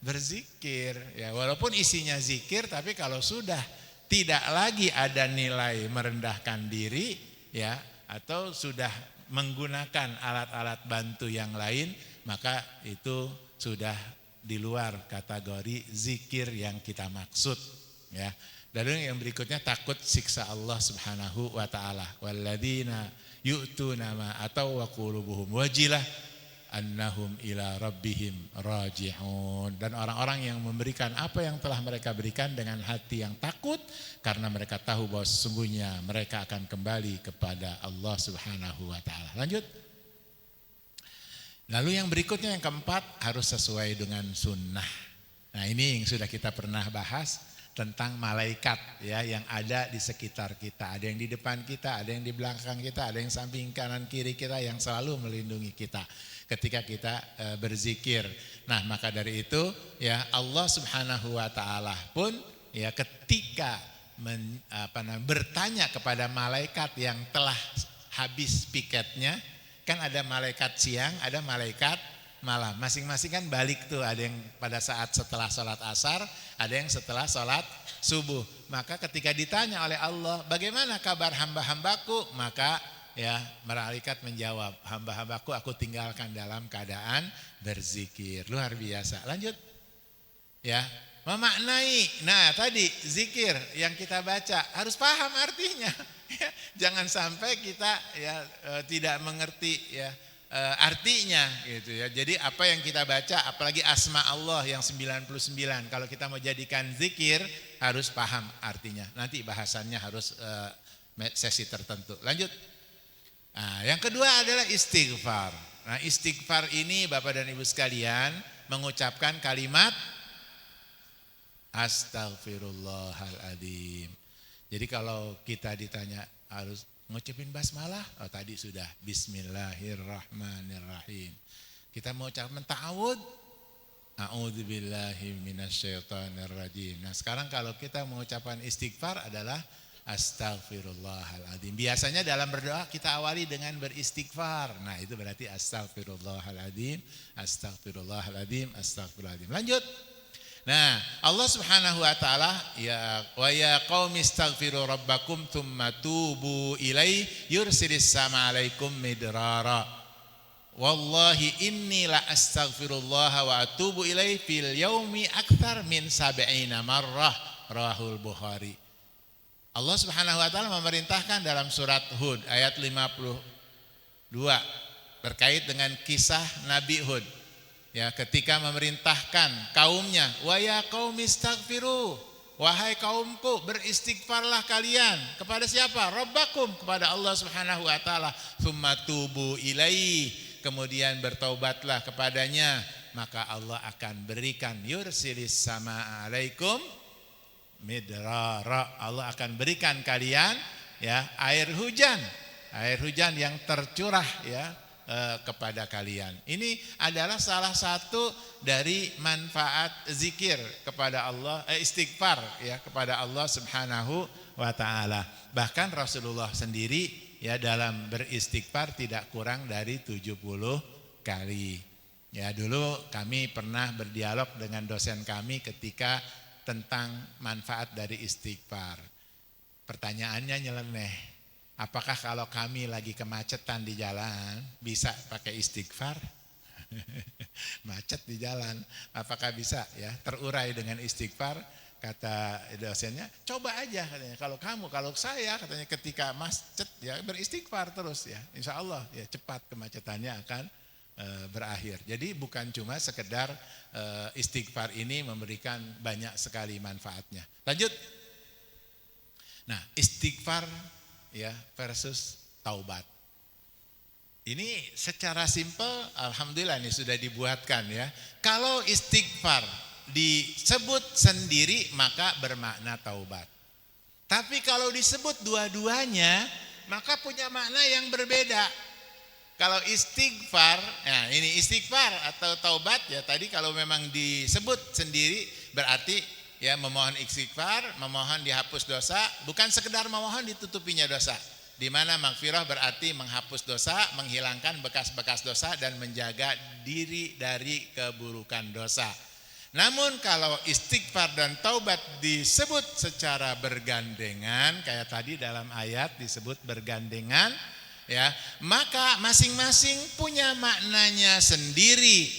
berzikir. Ya, walaupun isinya zikir, tapi kalau sudah tidak lagi ada nilai merendahkan diri, ya, atau sudah menggunakan alat-alat bantu yang lain, maka itu sudah di luar kategori zikir yang kita maksud, ya. Dan yang berikutnya takut siksa Allah Subhanahu wa taala. Walladzina yu'tuna ma atau wa qulubuhum wajilah annahum ila rabbihim raji'un. Dan orang-orang yang memberikan apa yang telah mereka berikan dengan hati yang takut, karena mereka tahu bahwa sesungguhnya mereka akan kembali kepada Allah Subhanahu wa taala. Lanjut. Lalu yang berikutnya yang keempat, harus sesuai dengan sunnah. Nah, ini yang sudah kita pernah bahas tentang malaikat, ya, yang ada di sekitar kita. Ada yang di depan kita, ada yang di belakang kita, ada yang samping kanan kiri kita, yang selalu melindungi kita ketika kita berzikir. Nah, maka dari itu, ya, Allah Subhanahu wa taala pun, ya, ketika bertanya kepada malaikat yang telah habis piketnya, kan ada malaikat siang, ada malaikat malam. Masing-masing kan balik tuh, ada yang pada saat setelah sholat asar, ada yang setelah sholat subuh. Maka ketika ditanya oleh Allah, bagaimana kabar hamba-hambaku? Maka, ya, malaikat menjawab, hamba-hambaku aku tinggalkan dalam keadaan berzikir. Luar biasa. Lanjut. Ya, memaknai. Nah, tadi zikir yang kita baca harus paham artinya. Jangan sampai kita, ya, tidak mengerti, ya, artinya gitu, ya. Jadi apa yang kita baca, apalagi asma Allah yang 99, kalau kita mau jadikan zikir harus paham artinya. Nanti bahasannya harus sesi tertentu. Lanjut. Nah, yang kedua adalah istighfar. Nah, istighfar ini Bapak dan Ibu sekalian mengucapkan kalimat Astaghfirullahaladzim. Jadi kalau kita ditanya harus ngucapin basmalah, oh tadi sudah Bismillahirrahmanirrahim. Kita mau ucapkan ta'awud, a'udzubillahi minasyaitonirrajim. Nah, sekarang kalau kita mengucapkan istighfar adalah Astaghfirullahaladzim. Biasanya dalam berdoa kita awali dengan beristighfar. Nah, itu berarti Astaghfirullahaladzim, Astaghfirullahaladzim, Astaghfirullahaladzim. Lanjut. Nah, Allah Subhanahu wa taala, ya wa ya qaumi astaghfiru rabbakum tsumma tubu ilaihi yursilis sama alaikum midrara. Wallahi inni la astaghfirullah wa atubu ilaihi fil yaumi aktsar min 70 marrah, rahul Bukhari. Allah Subhanahu wa taala memerintahkan dalam surat Hud ayat 52 terkait dengan kisah Nabi Hud. Ya, ketika memerintahkan kaumnya, wa ya qaumi astaghfiru, wahai kaumku beristighfarlah kalian kepada siapa? Rabbakum, kepada Allah Subhanahu wa taala. Tsumma tubu ilaihi, kemudian bertaubatlah kepadanya, maka Allah akan berikan yursilis sama alaikum midrara. Allah akan berikan kalian, ya, air hujan yang tercurah, ya, kepada kalian. Ini adalah salah satu dari manfaat zikir kepada Allah, istighfar, ya, kepada Allah Subhanahu wa taala. Bahkan Rasulullah sendiri, ya, dalam beristighfar tidak kurang dari 70 kali. Ya, dulu kami pernah berdialog dengan dosen kami ketika tentang manfaat dari istighfar. Pertanyaannya nyeleneh. Apakah kalau kami lagi kemacetan di jalan bisa pakai istighfar? Macet di jalan, apakah bisa, ya, terurai dengan istighfar? Kata dosennya, coba aja katanya. Kalau saya katanya ketika macet, ya, beristighfar terus, ya. Insya Allah, ya, cepat kemacetannya akan berakhir. Jadi bukan cuma sekedar istighfar ini memberikan banyak sekali manfaatnya. Lanjut. Nah, istighfar, ya, versus taubat. Ini secara simpel, alhamdulillah ini sudah dibuatkan, ya. Kalau istighfar disebut sendiri maka bermakna taubat. Tapi kalau disebut dua-duanya maka punya makna yang berbeda. Kalau istighfar, nah ini istighfar atau taubat, ya, tadi kalau memang disebut sendiri berarti, ya, memohon istighfar, memohon dihapus dosa, bukan sekedar memohon ditutupinya dosa. Di mana maghfirah berarti menghapus dosa, menghilangkan bekas-bekas dosa dan menjaga diri dari keburukan dosa. Namun kalau istighfar dan taubat disebut secara bergandengan, kayak tadi dalam ayat disebut bergandengan, ya, maka masing-masing punya maknanya sendiri.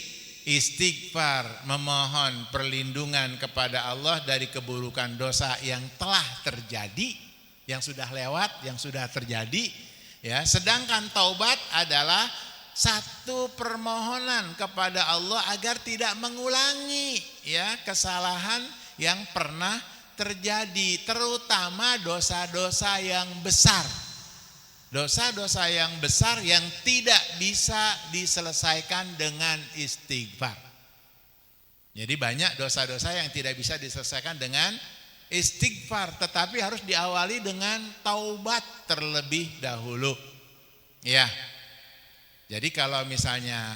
Istighfar memohon perlindungan kepada Allah dari keburukan dosa yang telah terjadi, yang sudah lewat, yang sudah terjadi, ya. Sedangkan taubat adalah satu permohonan kepada Allah agar tidak mengulangi, ya, kesalahan yang pernah terjadi, terutama dosa-dosa yang besar. Dosa-dosa yang besar yang tidak bisa diselesaikan dengan istighfar. Jadi banyak dosa-dosa yang tidak bisa diselesaikan dengan istighfar, tetapi harus diawali dengan taubat terlebih dahulu. Ya. Jadi kalau misalnya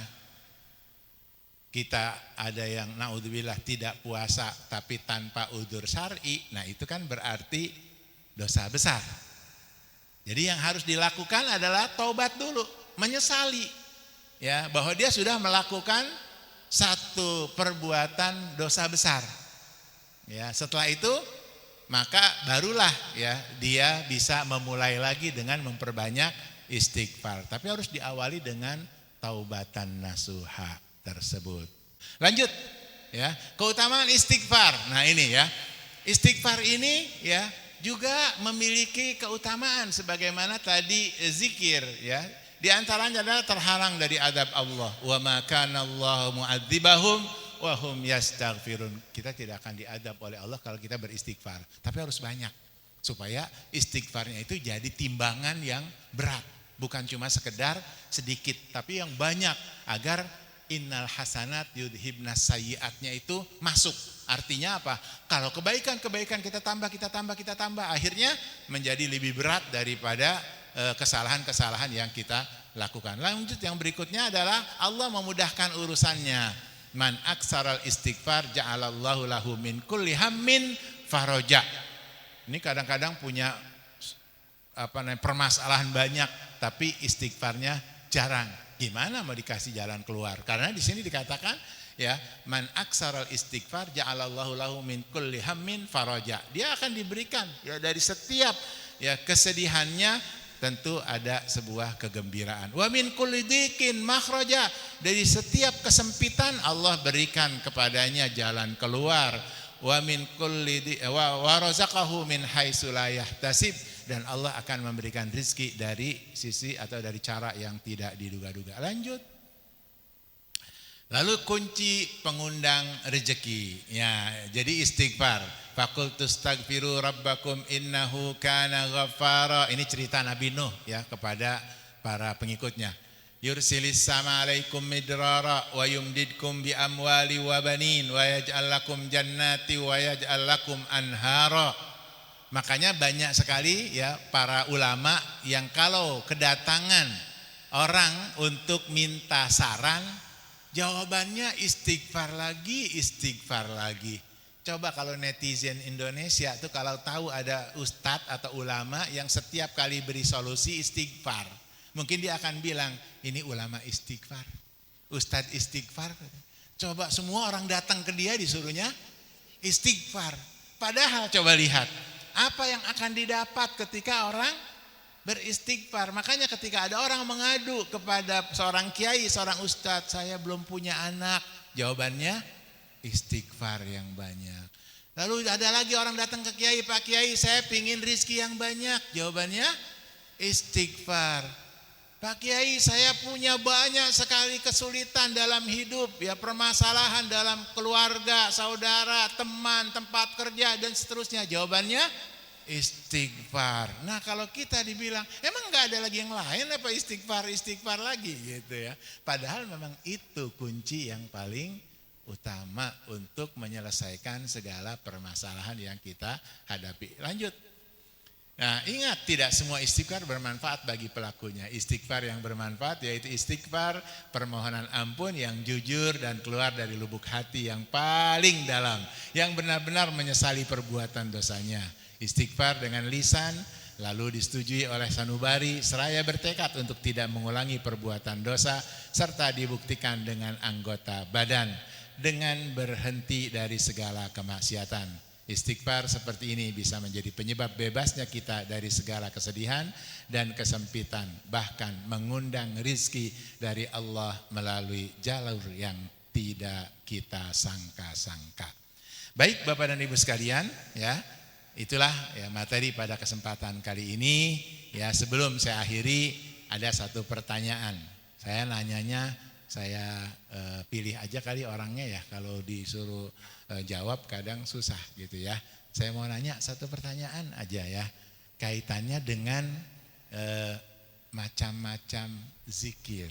kita ada yang naudzubillah tidak puasa tapi tanpa udzur syar'i, nah itu kan berarti dosa besar. Jadi yang harus dilakukan adalah taubat dulu, menyesali, ya, bahwa dia sudah melakukan satu perbuatan dosa besar. Ya, setelah itu maka barulah, ya, dia bisa memulai lagi dengan memperbanyak istighfar. Tapi harus diawali dengan taubatan nasuha tersebut. Lanjut, ya, keutamaan istighfar. Nah ini, ya, istighfar ini, ya, juga memiliki keutamaan sebagaimana tadi zikir, ya. Di antaranya adalah terhalang dari adab Allah. Wa ma kana Allahu mu'adzibahum wa hum yastaghfirun. Kita tidak akan diadab oleh Allah kalau kita beristighfar, tapi harus banyak supaya istighfarnya itu jadi timbangan yang berat, bukan cuma sekedar sedikit, tapi yang banyak, agar innal hasanat yudhibnas sayyi'atnya itu masuk. Artinya apa? Kalau kebaikan-kebaikan kita tambah, akhirnya menjadi lebih berat daripada kesalahan-kesalahan yang kita lakukan. Lanjut, yang berikutnya adalah Allah memudahkan urusannya. Man aksaral istighfar ja'alallahu lahu min kulli hammin faraja. Ini kadang-kadang punya permasalahan banyak, tapi istighfarnya jarang. Gimana mau dikasih jalan keluar? Karena di sini dikatakan, ya, man aksaral istighfar ja'alallahu lahu min kulli hammin faraja. Dia akan diberikan, ya, dari setiap, ya, kesedihannya tentu ada sebuah kegembiraan. Wa min kulli dhiqin makhraja. Dari setiap kesempitan Allah berikan kepadanya jalan keluar. Wa min kulli wa razaqahu min haitsu la yahtasib. Dan Allah akan memberikan rezeki dari sisi atau dari cara yang tidak diduga-duga. Lanjut. Lalu kunci pengundang rezeki, ya, jadi istighfar. Faqultus taghfiru rabbakum innahu kana ghaffara. Ini cerita Nabi Nuh, ya, kepada para pengikutnya. Yursilis sama alaikum midrara wa yumdidkum bi amwali wa banin wa yaj'al lakum jannati wa yaj'al lakum anhara. Makanya banyak sekali, ya, para ulama yang kalau kedatangan orang untuk minta saran, jawabannya istighfar lagi, istighfar lagi. Coba kalau netizen Indonesia tuh kalau tahu ada ustadz atau ulama yang setiap kali beri solusi istighfar, mungkin dia akan bilang, ini ulama istighfar, ustadz istighfar. Coba semua orang datang ke dia disuruhnya istighfar. Padahal coba lihat apa yang akan didapat ketika orang beristighfar. Makanya ketika ada orang mengadu kepada seorang kiai, seorang ustadz, saya belum punya anak, jawabannya istighfar yang banyak. Lalu ada lagi orang datang ke kiai, Pak Kiai, saya pingin rizki yang banyak, jawabannya istighfar. Pak Kiai, saya punya banyak sekali kesulitan dalam hidup, ya, permasalahan dalam keluarga, saudara, teman, tempat kerja dan seterusnya, jawabannya istighfar. Nah, kalau kita dibilang emang nggak ada lagi yang lain apa istighfar lagi gitu, ya. Padahal memang itu kunci yang paling utama untuk menyelesaikan segala permasalahan yang kita hadapi. Lanjut. Nah, ingat, tidak semua istighfar bermanfaat bagi pelakunya. Istighfar yang bermanfaat yaitu istighfar permohonan ampun yang jujur dan keluar dari lubuk hati yang paling dalam, yang benar-benar menyesali perbuatan dosanya. Istighfar dengan lisan lalu disetujui oleh sanubari seraya bertekad untuk tidak mengulangi perbuatan dosa serta dibuktikan dengan anggota badan. dengan berhenti dari segala kemaksiatan. Istighfar seperti ini bisa menjadi penyebab bebasnya kita dari segala kesedihan dan kesempitan, bahkan mengundang rizki dari Allah melalui jalur yang tidak kita sangka-sangka. Baik Bapak dan Ibu sekalian, ya, itulah ya materi pada kesempatan kali ini. Ya, sebelum saya akhiri ada satu pertanyaan. Saya nanyanya, saya pilih aja kali orangnya ya, kalau disuruh jawab kadang susah gitu ya. Saya mau nanya satu pertanyaan aja ya, kaitannya dengan macam-macam zikir.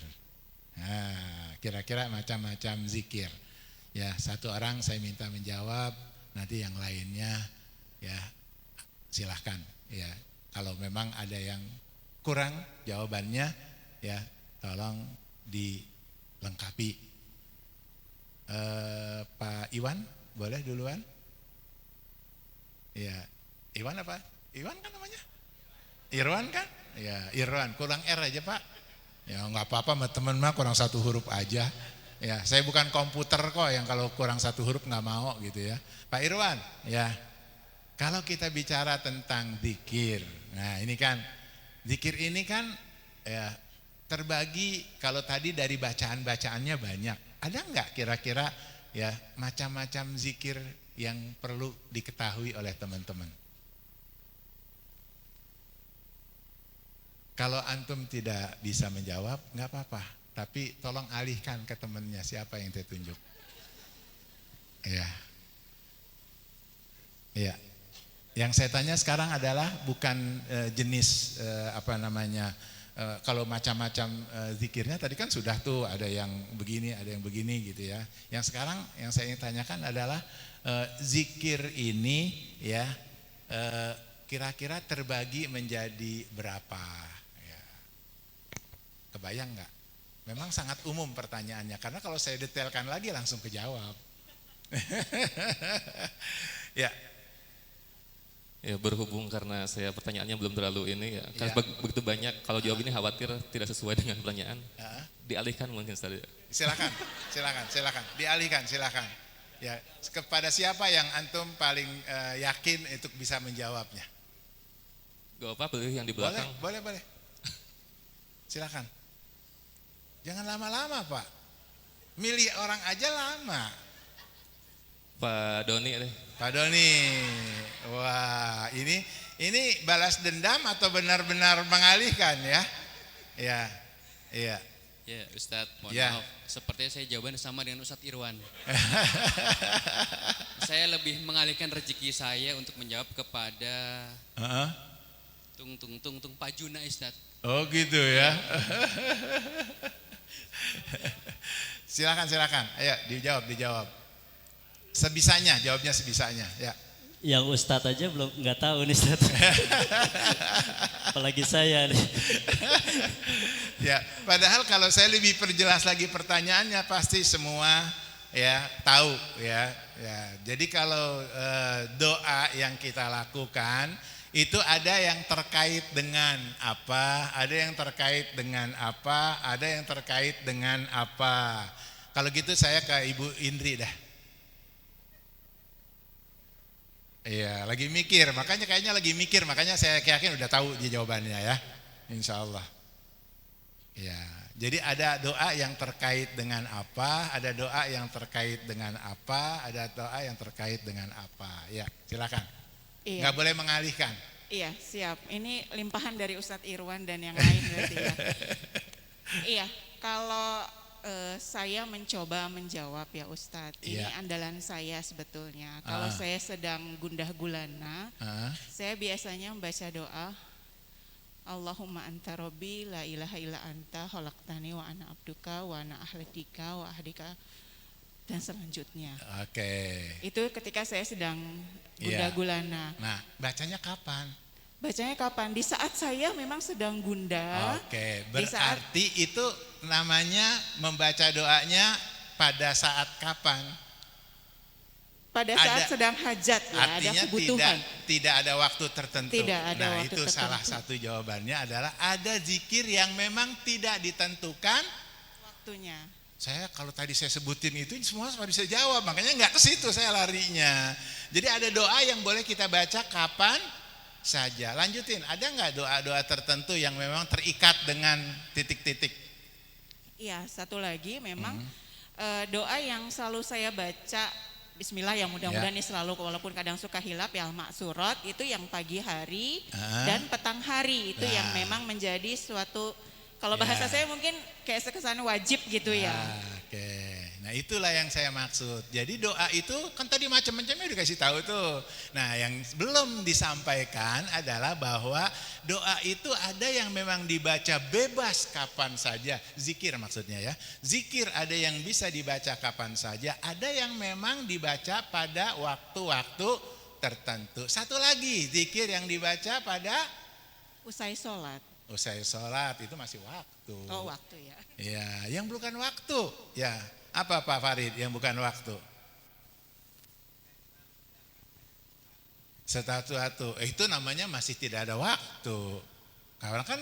Nah, kira-kira macam-macam zikir. Ya, satu orang saya minta menjawab, nanti yang lainnya ya silahkan. Ya, kalau memang ada yang kurang jawabannya ya tolong dilengkapi. Pak Iwan, boleh duluan? Ya, Iwan apa? Iwan kan namanya? Irwan kan? Ya, Irwan, kurang R aja Pak. Ya nggak apa-apa, teman mah kurang satu huruf aja. Ya, saya bukan komputer kok yang kalau kurang satu huruf nggak mau gitu ya. Pak Irwan, ya kalau kita bicara tentang zikir, nah ini kan zikir ini kan ya terbagi, kalau tadi dari bacaan-bacaannya banyak. Ada nggak kira-kira ya macam-macam zikir yang perlu diketahui oleh teman-teman? Kalau antum tidak bisa menjawab, nggak apa-apa. Tapi tolong alihkan ke temannya siapa yang saya tunjuk. Iya. Iya. Yang saya tanya sekarang adalah bukan jenis kalau macam-macam zikirnya tadi kan sudah tuh, ada yang begini, ada yang begini gitu ya. Yang sekarang yang saya ingin tanyakan adalah zikir ini ya kira-kira terbagi menjadi berapa? Ya. Kebayang nggak? Memang sangat umum pertanyaannya, karena kalau saya detailkan lagi langsung kejawab. Ya. Ya, berhubung karena saya pertanyaannya belum terlalu ini ya, karena Ya. begitu banyak, kalau jawab ini khawatir tidak sesuai dengan pertanyaan. Dialihkan mungkin Ustaz. Silakan, dialihkan, silakan. Ya, kepada siapa yang antum paling yakin untuk bisa menjawabnya? Gak apa, pilih yang di belakang. Boleh. Silakan. Jangan lama-lama Pak. Milih orang aja lama. Pak Doni deh. Pak Doni. Wah, ini balas dendam atau benar-benar mengalihkan ya? Iya. Ya Ustadz, mohon Ya. maaf, sepertinya saya jawaban sama dengan Ustadz Irwan. Saya lebih mengalihkan rezeki saya untuk menjawab kepada tung Pak Juna Ustadz. Oh gitu ya. Silakan. Ayo dijawab. Sebisanya, jawabnya sebisanya. Ya. Yang Ustadz aja belum nggak tahu nih Ustadz. Apalagi saya nih. Ya, padahal kalau saya lebih perjelas lagi pertanyaannya pasti semua ya tahu ya. Jadi kalau doa yang kita lakukan itu ada yang terkait dengan apa, ada yang terkait dengan apa, ada yang terkait dengan apa. Kalau gitu saya ke Ibu Indri dah. Iya, lagi mikir, makanya saya yakin udah tahu dia jawabannya ya. Insya Allah. Ya, jadi ada doa yang terkait dengan apa, ada doa yang terkait dengan apa, ada doa yang terkait dengan apa. Ya, silakan. Iya. Nggak boleh mengalihkan. Iya, siap. Ini limpahan dari Ustadz Irwan dan yang lain berarti ya. Iya, kalau saya mencoba menjawab ya Ustadz. Ini Iya. andalan saya sebetulnya. Kalau saya sedang gundah gulana, saya biasanya membaca doa Allahumma anta robbi la ilaha illa anta khalaqtani wa ana abduka wa ana ahladika wa ahdika dan selanjutnya. Oke. Itu ketika saya sedang Iya. gundah gulana. Nah, bacanya kapan? Bacanya kapan? Di saat saya memang sedang gundah. Oke, Di saat berarti itu namanya membaca doanya pada saat kapan? pada saat sedang hajat ya, ada Artinya kebutuhan. tidak ada waktu tertentu. Tidak ada nah waktu itu tertentu. salah satu jawabannya adalah ada zikir yang memang tidak ditentukan Waktunya. Saya kalau tadi saya sebutin itu semua bisa jawab, makanya nggak ke situ saya larinya. Jadi ada doa yang boleh kita baca kapan saja. Lanjutin, ada nggak doa-doa tertentu yang memang terikat dengan titik-titik? Iya, satu lagi memang doa yang selalu saya baca, Bismillah, yang mudah-mudahan ini selalu, walaupun kadang suka hilap ya, al-maksurat itu yang pagi hari dan petang hari itu yang memang menjadi suatu, kalau bahasa saya mungkin kayak sekesan wajib gitu ya. Oke. Nah itulah yang saya maksud. Jadi doa itu kan tadi macam-macamnya dikasih tahu tuh. Nah yang belum disampaikan adalah bahwa doa itu ada yang memang dibaca bebas kapan saja. Zikir maksudnya ya. Zikir ada yang bisa dibaca kapan saja. Ada yang memang dibaca pada waktu-waktu tertentu. Satu lagi, zikir yang dibaca pada Usai sholat. usai sholat itu masih waktu. Oh, waktu ya. Ya, yang bukan waktu. Ya, apa Pak Farid yang bukan waktu? Satu-satu. Itu namanya masih tidak ada waktu. Karena kan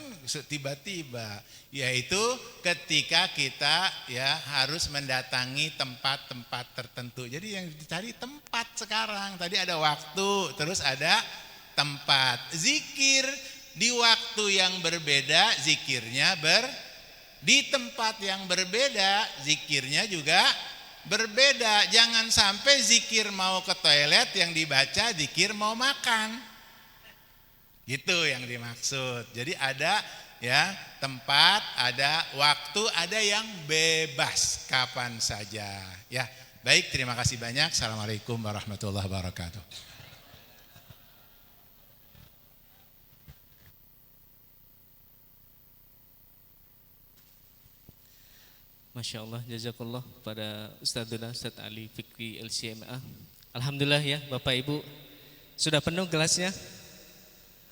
tiba-tiba, yaitu ketika kita ya harus mendatangi tempat-tempat tertentu. Jadi yang dicari tempat sekarang. Tadi ada waktu, terus ada tempat. Zikir di waktu yang berbeda, zikirnya di tempat yang berbeda, zikirnya juga berbeda. Jangan sampai zikir mau ke toilet yang dibaca zikir mau makan. Gitu yang dimaksud. Jadi ada ya tempat, ada waktu, ada yang bebas kapan saja. Ya, baik, terima kasih banyak. Assalamualaikum warahmatullahi wabarakatuh. Masya Allah, jazakallah pada Ustadzuna Ustadz Ali Fikri LCMA. Alhamdulillah ya Bapak Ibu, sudah penuh gelasnya?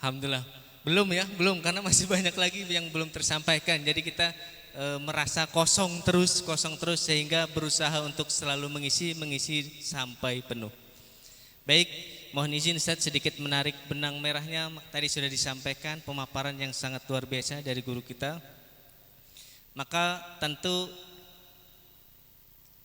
Alhamdulillah. Belum ya, belum, karena masih banyak lagi yang belum tersampaikan. Jadi kita merasa kosong terus sehingga berusaha untuk selalu mengisi sampai penuh. Baik, mohon izin Ustadz sedikit menarik benang merahnya. Tadi sudah disampaikan pemaparan yang sangat luar biasa dari guru kita. Maka tentu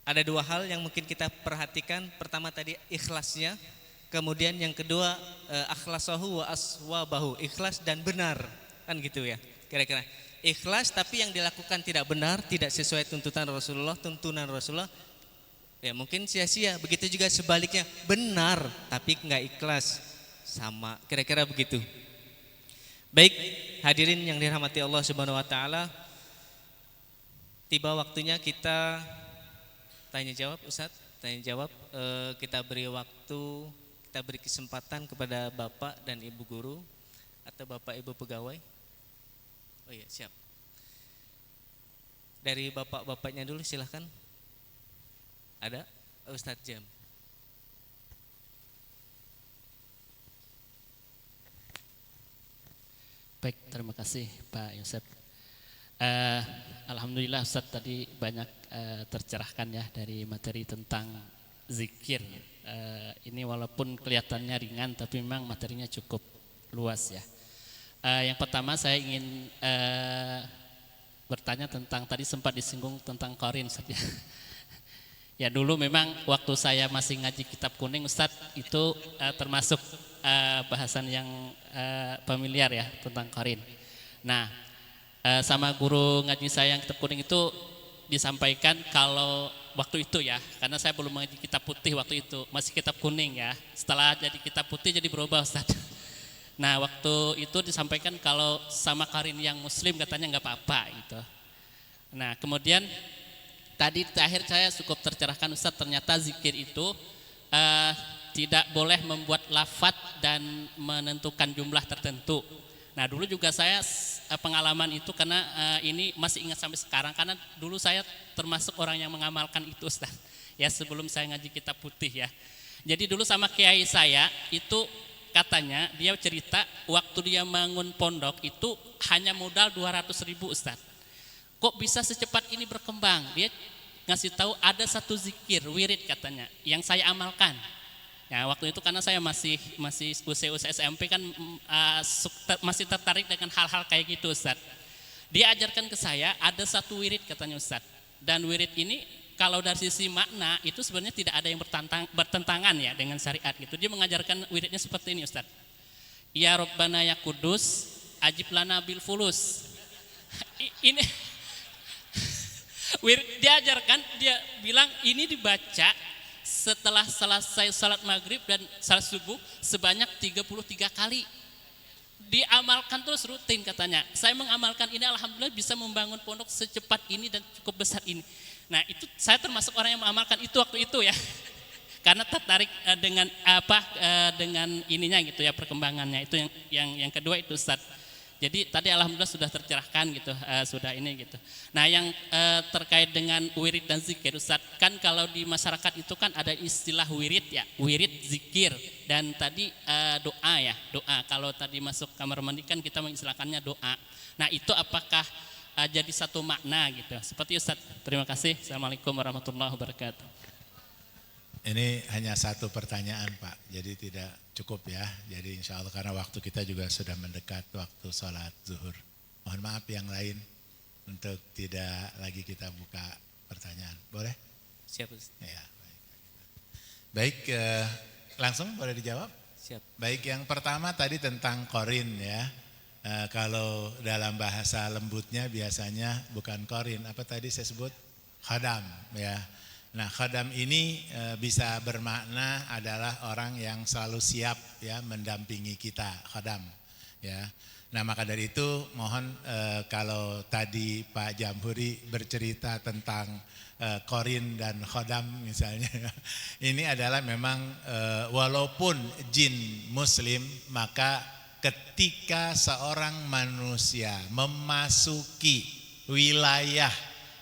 ada dua hal yang mungkin kita perhatikan. Pertama tadi ikhlasnya, kemudian yang kedua akhlasahu wa aswabahu, ikhlas dan benar, kan gitu ya. Kira-kira ikhlas tapi yang dilakukan tidak benar, tidak sesuai tuntunan Rasulullah, ya mungkin sia-sia. Begitu juga sebaliknya, benar tapi nggak ikhlas, sama, kira-kira begitu. Baik, hadirin yang dirahmati Allah Subhanahu wa taala, tiba waktunya kita tanya jawab, Ustadz, tanya jawab. Kita beri waktu, kita beri kesempatan kepada Bapak dan Ibu guru atau Bapak Ibu pegawai. Oh iya, siap. Dari bapak-bapaknya dulu silahkan. Ada Ustadz Jam. Baik, terima kasih Pak Yosep. Alhamdulillah Ustadz tadi banyak tercerahkan ya dari materi tentang zikir. Ini walaupun kelihatannya ringan tapi memang materinya cukup luas ya. Yang pertama saya ingin bertanya tentang, tadi sempat disinggung tentang Qarin Ustadz ya. Ya dulu memang waktu saya masih ngaji kitab kuning Ustadz itu termasuk bahasan yang familiar ya tentang Qarin. Nah, sama guru ngaji saya yang kitab kuning itu disampaikan kalau waktu itu ya, karena saya belum mengaji kitab putih waktu itu, masih kitab kuning ya. Setelah jadi kitab putih jadi berubah Ustaz. Nah waktu itu disampaikan kalau sama Qarin yang muslim katanya nggak apa-apa gitu. Nah kemudian tadi terakhir saya cukup tercerahkan Ustaz, ternyata zikir itu tidak boleh membuat lafaz dan menentukan jumlah tertentu. Nah dulu juga saya pengalaman itu karena ini masih ingat sampai sekarang, karena dulu saya termasuk orang yang mengamalkan itu Ustaz. Ya sebelum saya ngaji kitab putih ya. Jadi dulu sama kiai saya itu katanya dia cerita waktu dia bangun pondok itu hanya modal 200.000 Ustaz. Kok bisa secepat ini berkembang? Dia ngasih tahu ada satu zikir wirid katanya yang saya amalkan. Ya waktu itu karena saya masih usia SMP kan masih tertarik dengan hal-hal kayak gitu Ustaz. Dia ajarkan ke saya ada satu wirid katanya Ustaz. Dan wirid ini kalau dari sisi makna itu sebenarnya tidak ada yang bertentangan ya dengan syariat gitu. Dia mengajarkan wiridnya seperti ini Ustaz. Ya Rabbana ya Kudus, ajib lana bil fulus. Ini wirid dia ajarkan, dia bilang ini dibaca setelah selesai salat maghrib dan salat subuh sebanyak 33 kali. Diamalkan terus rutin katanya. Saya mengamalkan ini alhamdulillah bisa membangun pondok secepat ini dan cukup besar ini. Nah itu saya termasuk orang yang mengamalkan itu waktu itu ya. Karena tertarik dengan dengan ininya gitu ya, perkembangannya. Itu yang kedua itu Ustaz. Jadi tadi alhamdulillah sudah tercerahkan gitu, sudah ini gitu. Nah yang terkait dengan wirid dan zikir Ustaz, kan kalau di masyarakat itu kan ada istilah wirid ya, wirid zikir dan tadi doa ya, doa. Kalau tadi masuk kamar mandi kan kita mengistilahkannya doa. Nah itu apakah jadi satu makna gitu? Seperti Ustaz. Terima kasih. Assalamualaikum warahmatullahi wabarakatuh. Ini hanya satu pertanyaan Pak, jadi tidak cukup ya. Jadi insya Allah karena waktu kita juga sudah mendekat waktu sholat zuhur. Mohon maaf yang lain untuk tidak lagi kita buka pertanyaan. Boleh? Siap Ustaz. Ya, baik. Langsung boleh dijawab? Siap. Baik, yang pertama tadi tentang korin ya. Kalau dalam bahasa lembutnya biasanya bukan korin, apa tadi saya sebut? Khadam ya. Nah khadam ini bisa bermakna adalah orang yang selalu siap ya mendampingi kita, khadam ya. Nah maka dari itu mohon kalau tadi Pak Jamhuri bercerita tentang korin dan khadam misalnya, ini adalah memang walaupun jin muslim, maka ketika seorang manusia memasuki wilayah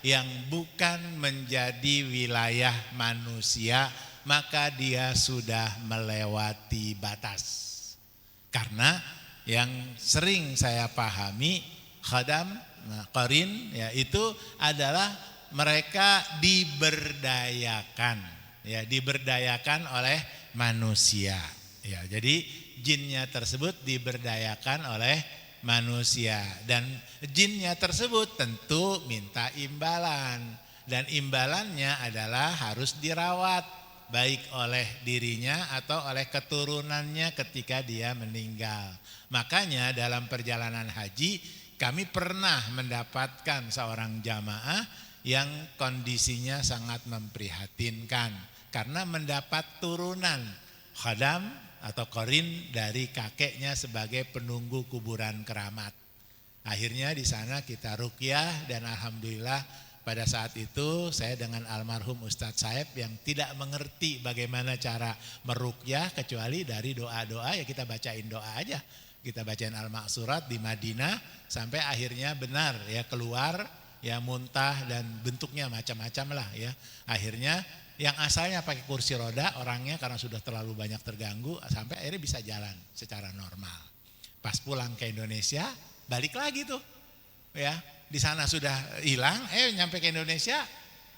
yang bukan menjadi wilayah manusia, maka dia sudah melewati batas. Karena yang sering saya pahami khadam, qarin ya itu adalah mereka diberdayakan ya, diberdayakan oleh manusia. Ya, jadi jinnya tersebut diberdayakan oleh manusia dan jinnya tersebut tentu minta imbalan dan imbalannya adalah harus dirawat baik oleh dirinya atau oleh keturunannya ketika dia meninggal. Makanya dalam perjalanan haji kami pernah mendapatkan seorang jamaah yang kondisinya sangat memprihatinkan karena mendapat turunan khadam atau korin dari kakeknya sebagai penunggu kuburan keramat. Akhirnya di sana kita ruqyah dan alhamdulillah pada saat itu saya dengan almarhum Ustadz Saeb yang tidak mengerti bagaimana cara meruqyah kecuali dari doa-doa, ya kita bacain doa aja. Kita bacain Al-Ma'surat di Madinah sampai akhirnya benar ya keluar ya muntah dan bentuknya macam-macam lah ya. Akhirnya yang asalnya pakai kursi roda orangnya karena sudah terlalu banyak terganggu sampai akhirnya bisa jalan secara normal. Pas pulang ke Indonesia balik lagi tuh ya, di sana sudah hilang, nyampe ke Indonesia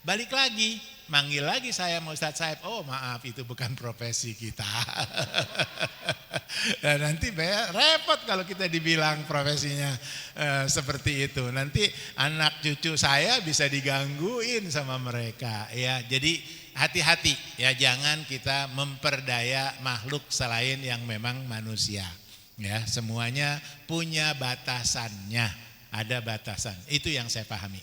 balik lagi, manggil lagi saya sama Ustadz Saeb, oh maaf itu bukan profesi kita. Dan nanti repot kalau kita dibilang profesinya seperti itu, nanti anak cucu saya bisa digangguin sama mereka ya. Jadi hati-hati ya, jangan kita memperdaya makhluk selain yang memang manusia ya. Semuanya punya batasannya, ada batasan, itu yang saya pahami.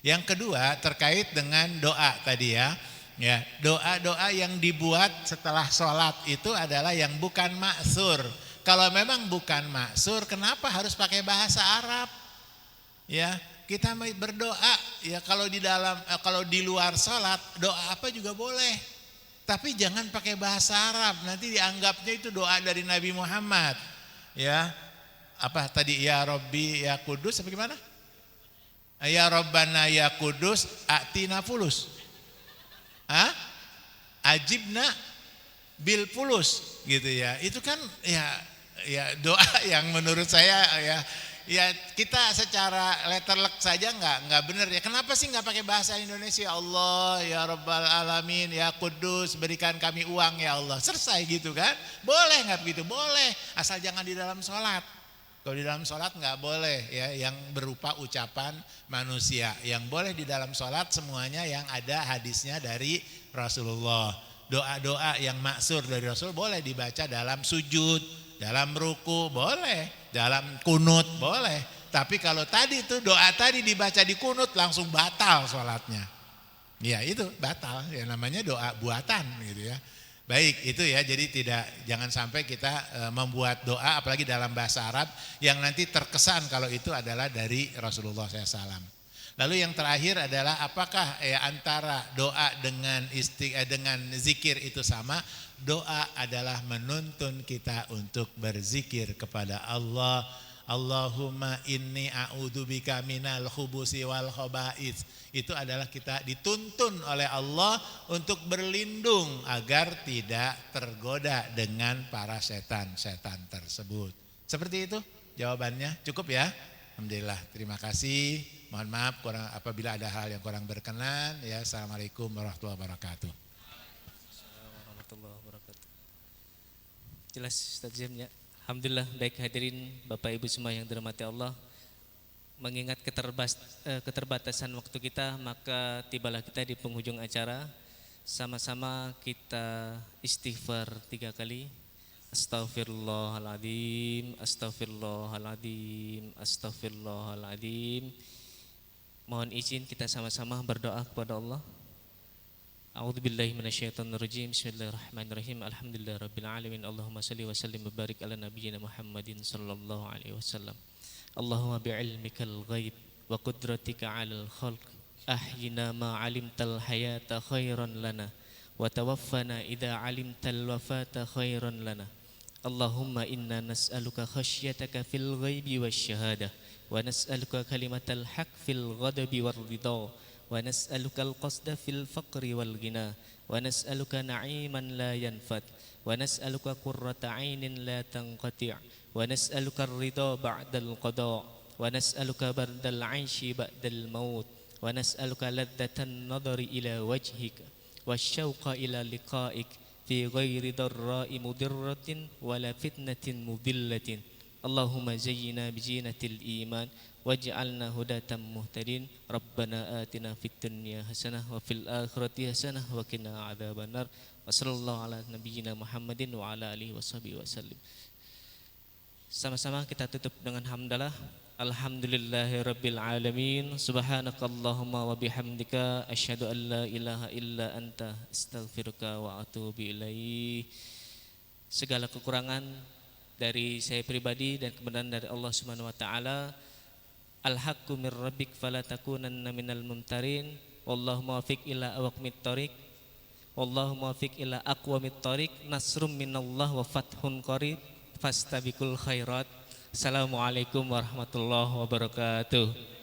Yang kedua terkait dengan doa tadi ya, doa-doa yang dibuat setelah sholat itu adalah yang bukan maksur. Kalau memang bukan maksur, kenapa harus pakai bahasa Arab? Ya, kita berdoa ya kalau di luar sholat doa apa juga boleh, tapi jangan pakai bahasa Arab. Nanti dianggapnya itu doa dari Nabi Muhammad. Ya, apa tadi ya Robbi ya Kudus apa gimana? Ya Rabbana ya Kudus atina fulus. Ajibna bil fulus gitu ya. Itu kan ya doa yang menurut saya ya kita secara letterlek saja nggak benar ya. Kenapa sih nggak pakai bahasa Indonesia? Allah ya Rabbal Alamin ya Kudus berikan kami uang ya Allah. Selesai gitu kan? Boleh nggak begitu? Boleh, asal jangan di dalam sholat. Kalau di dalam sholat nggak boleh ya yang berupa ucapan manusia. Yang boleh di dalam sholat semuanya yang ada hadisnya dari Rasulullah. Doa-doa yang maksur dari Rasul boleh dibaca dalam sujud, dalam ruku boleh, dalam kunut boleh. Tapi kalau tadi itu doa tadi dibaca di kunut langsung batal sholatnya. Ya itu batal, ya namanya doa buatan gitu ya. Baik, itu ya. Jadi jangan sampai kita membuat doa apalagi dalam bahasa Arab yang nanti terkesan kalau itu adalah dari Rasulullah SAW. Lalu yang terakhir adalah apakah antara doa dengan dengan zikir itu sama? Doa adalah menuntun kita untuk berzikir kepada Allah. Allahumma inni a'udzubika minal khubusi wal khaba'its. Itu adalah kita dituntun oleh Allah untuk berlindung agar tidak tergoda dengan para setan-setan tersebut. Seperti itu jawabannya, cukup ya? Alhamdulillah, terima kasih. Mohon maaf apabila ada hal yang kurang berkenan. Ya, assalamualaikum warahmatullahi wabarakatuh. Warahmatullahi wabarakatuh. Jelas Ustaz Jam ya. Alhamdulillah, baik hadirin Bapak Ibu semua yang dirahmati Allah. Mengingat keterbatasan waktu kita, maka tibalah kita di penghujung acara. Sama-sama kita istighfar 3 kali. Astaghfirullahaladzim, astaghfirullahaladzim, astaghfirullahaladzim. Mohon izin kita sama-sama berdoa kepada Allah. A'udzubillahi minasyaitonirrajim. Bismillahirrahmanirrahim. Alhamdulillahirabbil alamin. Allahumma shalli wa sallim wa barik ala nabiyyina Muhammadin sallallahu alaihi wasallam. Allahumma bi'ilmikal ghaib wa qudratika 'alal khalq ahyina ma 'alimtal hayata khairan lana wa tawaffana idza 'alimtal wafata khairan lana. Allahumma inna nas'aluka khasyataka fil ghaibi wasyahadah wa nas'aluka kalimatal haqq fil ghadabi war ridha wa nas'aluka al-qasda fil faqri wal ghina wa nas'aluka na'iman la yanfad wa nas'aluka qurrata 'ainin la tanqati' wa nas'aluka ar-ridha ba'dal qada wa nas'aluka bardal 'aishi ba'dal maut wa nas'aluka ladzatan nadari ila wajhika wasyauqa ila liqa'ik fi ghairi darra'i mudirratin wala fitnatin mudillatin. Allahumma zayyina bijinatil iman waj'alna hudatan muhtadin. Rabbana atina fid dunya hasanah wa fil akhirati hasanah wa qina adzabannar. Wa sallallahu ala nabiyyina Muhammadin wa ala alihi washabihi wasallim. Sama-sama kita tutup dengan hamdalah. Alhamdulillahirabbil alamin. Subhanakallahumma wa bihamdika asyhadu an la ilaha illa anta astaghfiruka wa atubu ilaik. Segala kekurangan dari saya pribadi dan kebenaran dari Allah Subhanahu wa taala. Al-haqqu mir rabbik fala takunanna minal mumtarin. Wallahu muwaffiq ila aqwamit thoriq. Wallahu muwaffiq ila aqwamit thoriq. Nasrum minallah wa fathun qarib. Fastabiqul khairat. Assalamualaikum warahmatullahi wabarakatuh.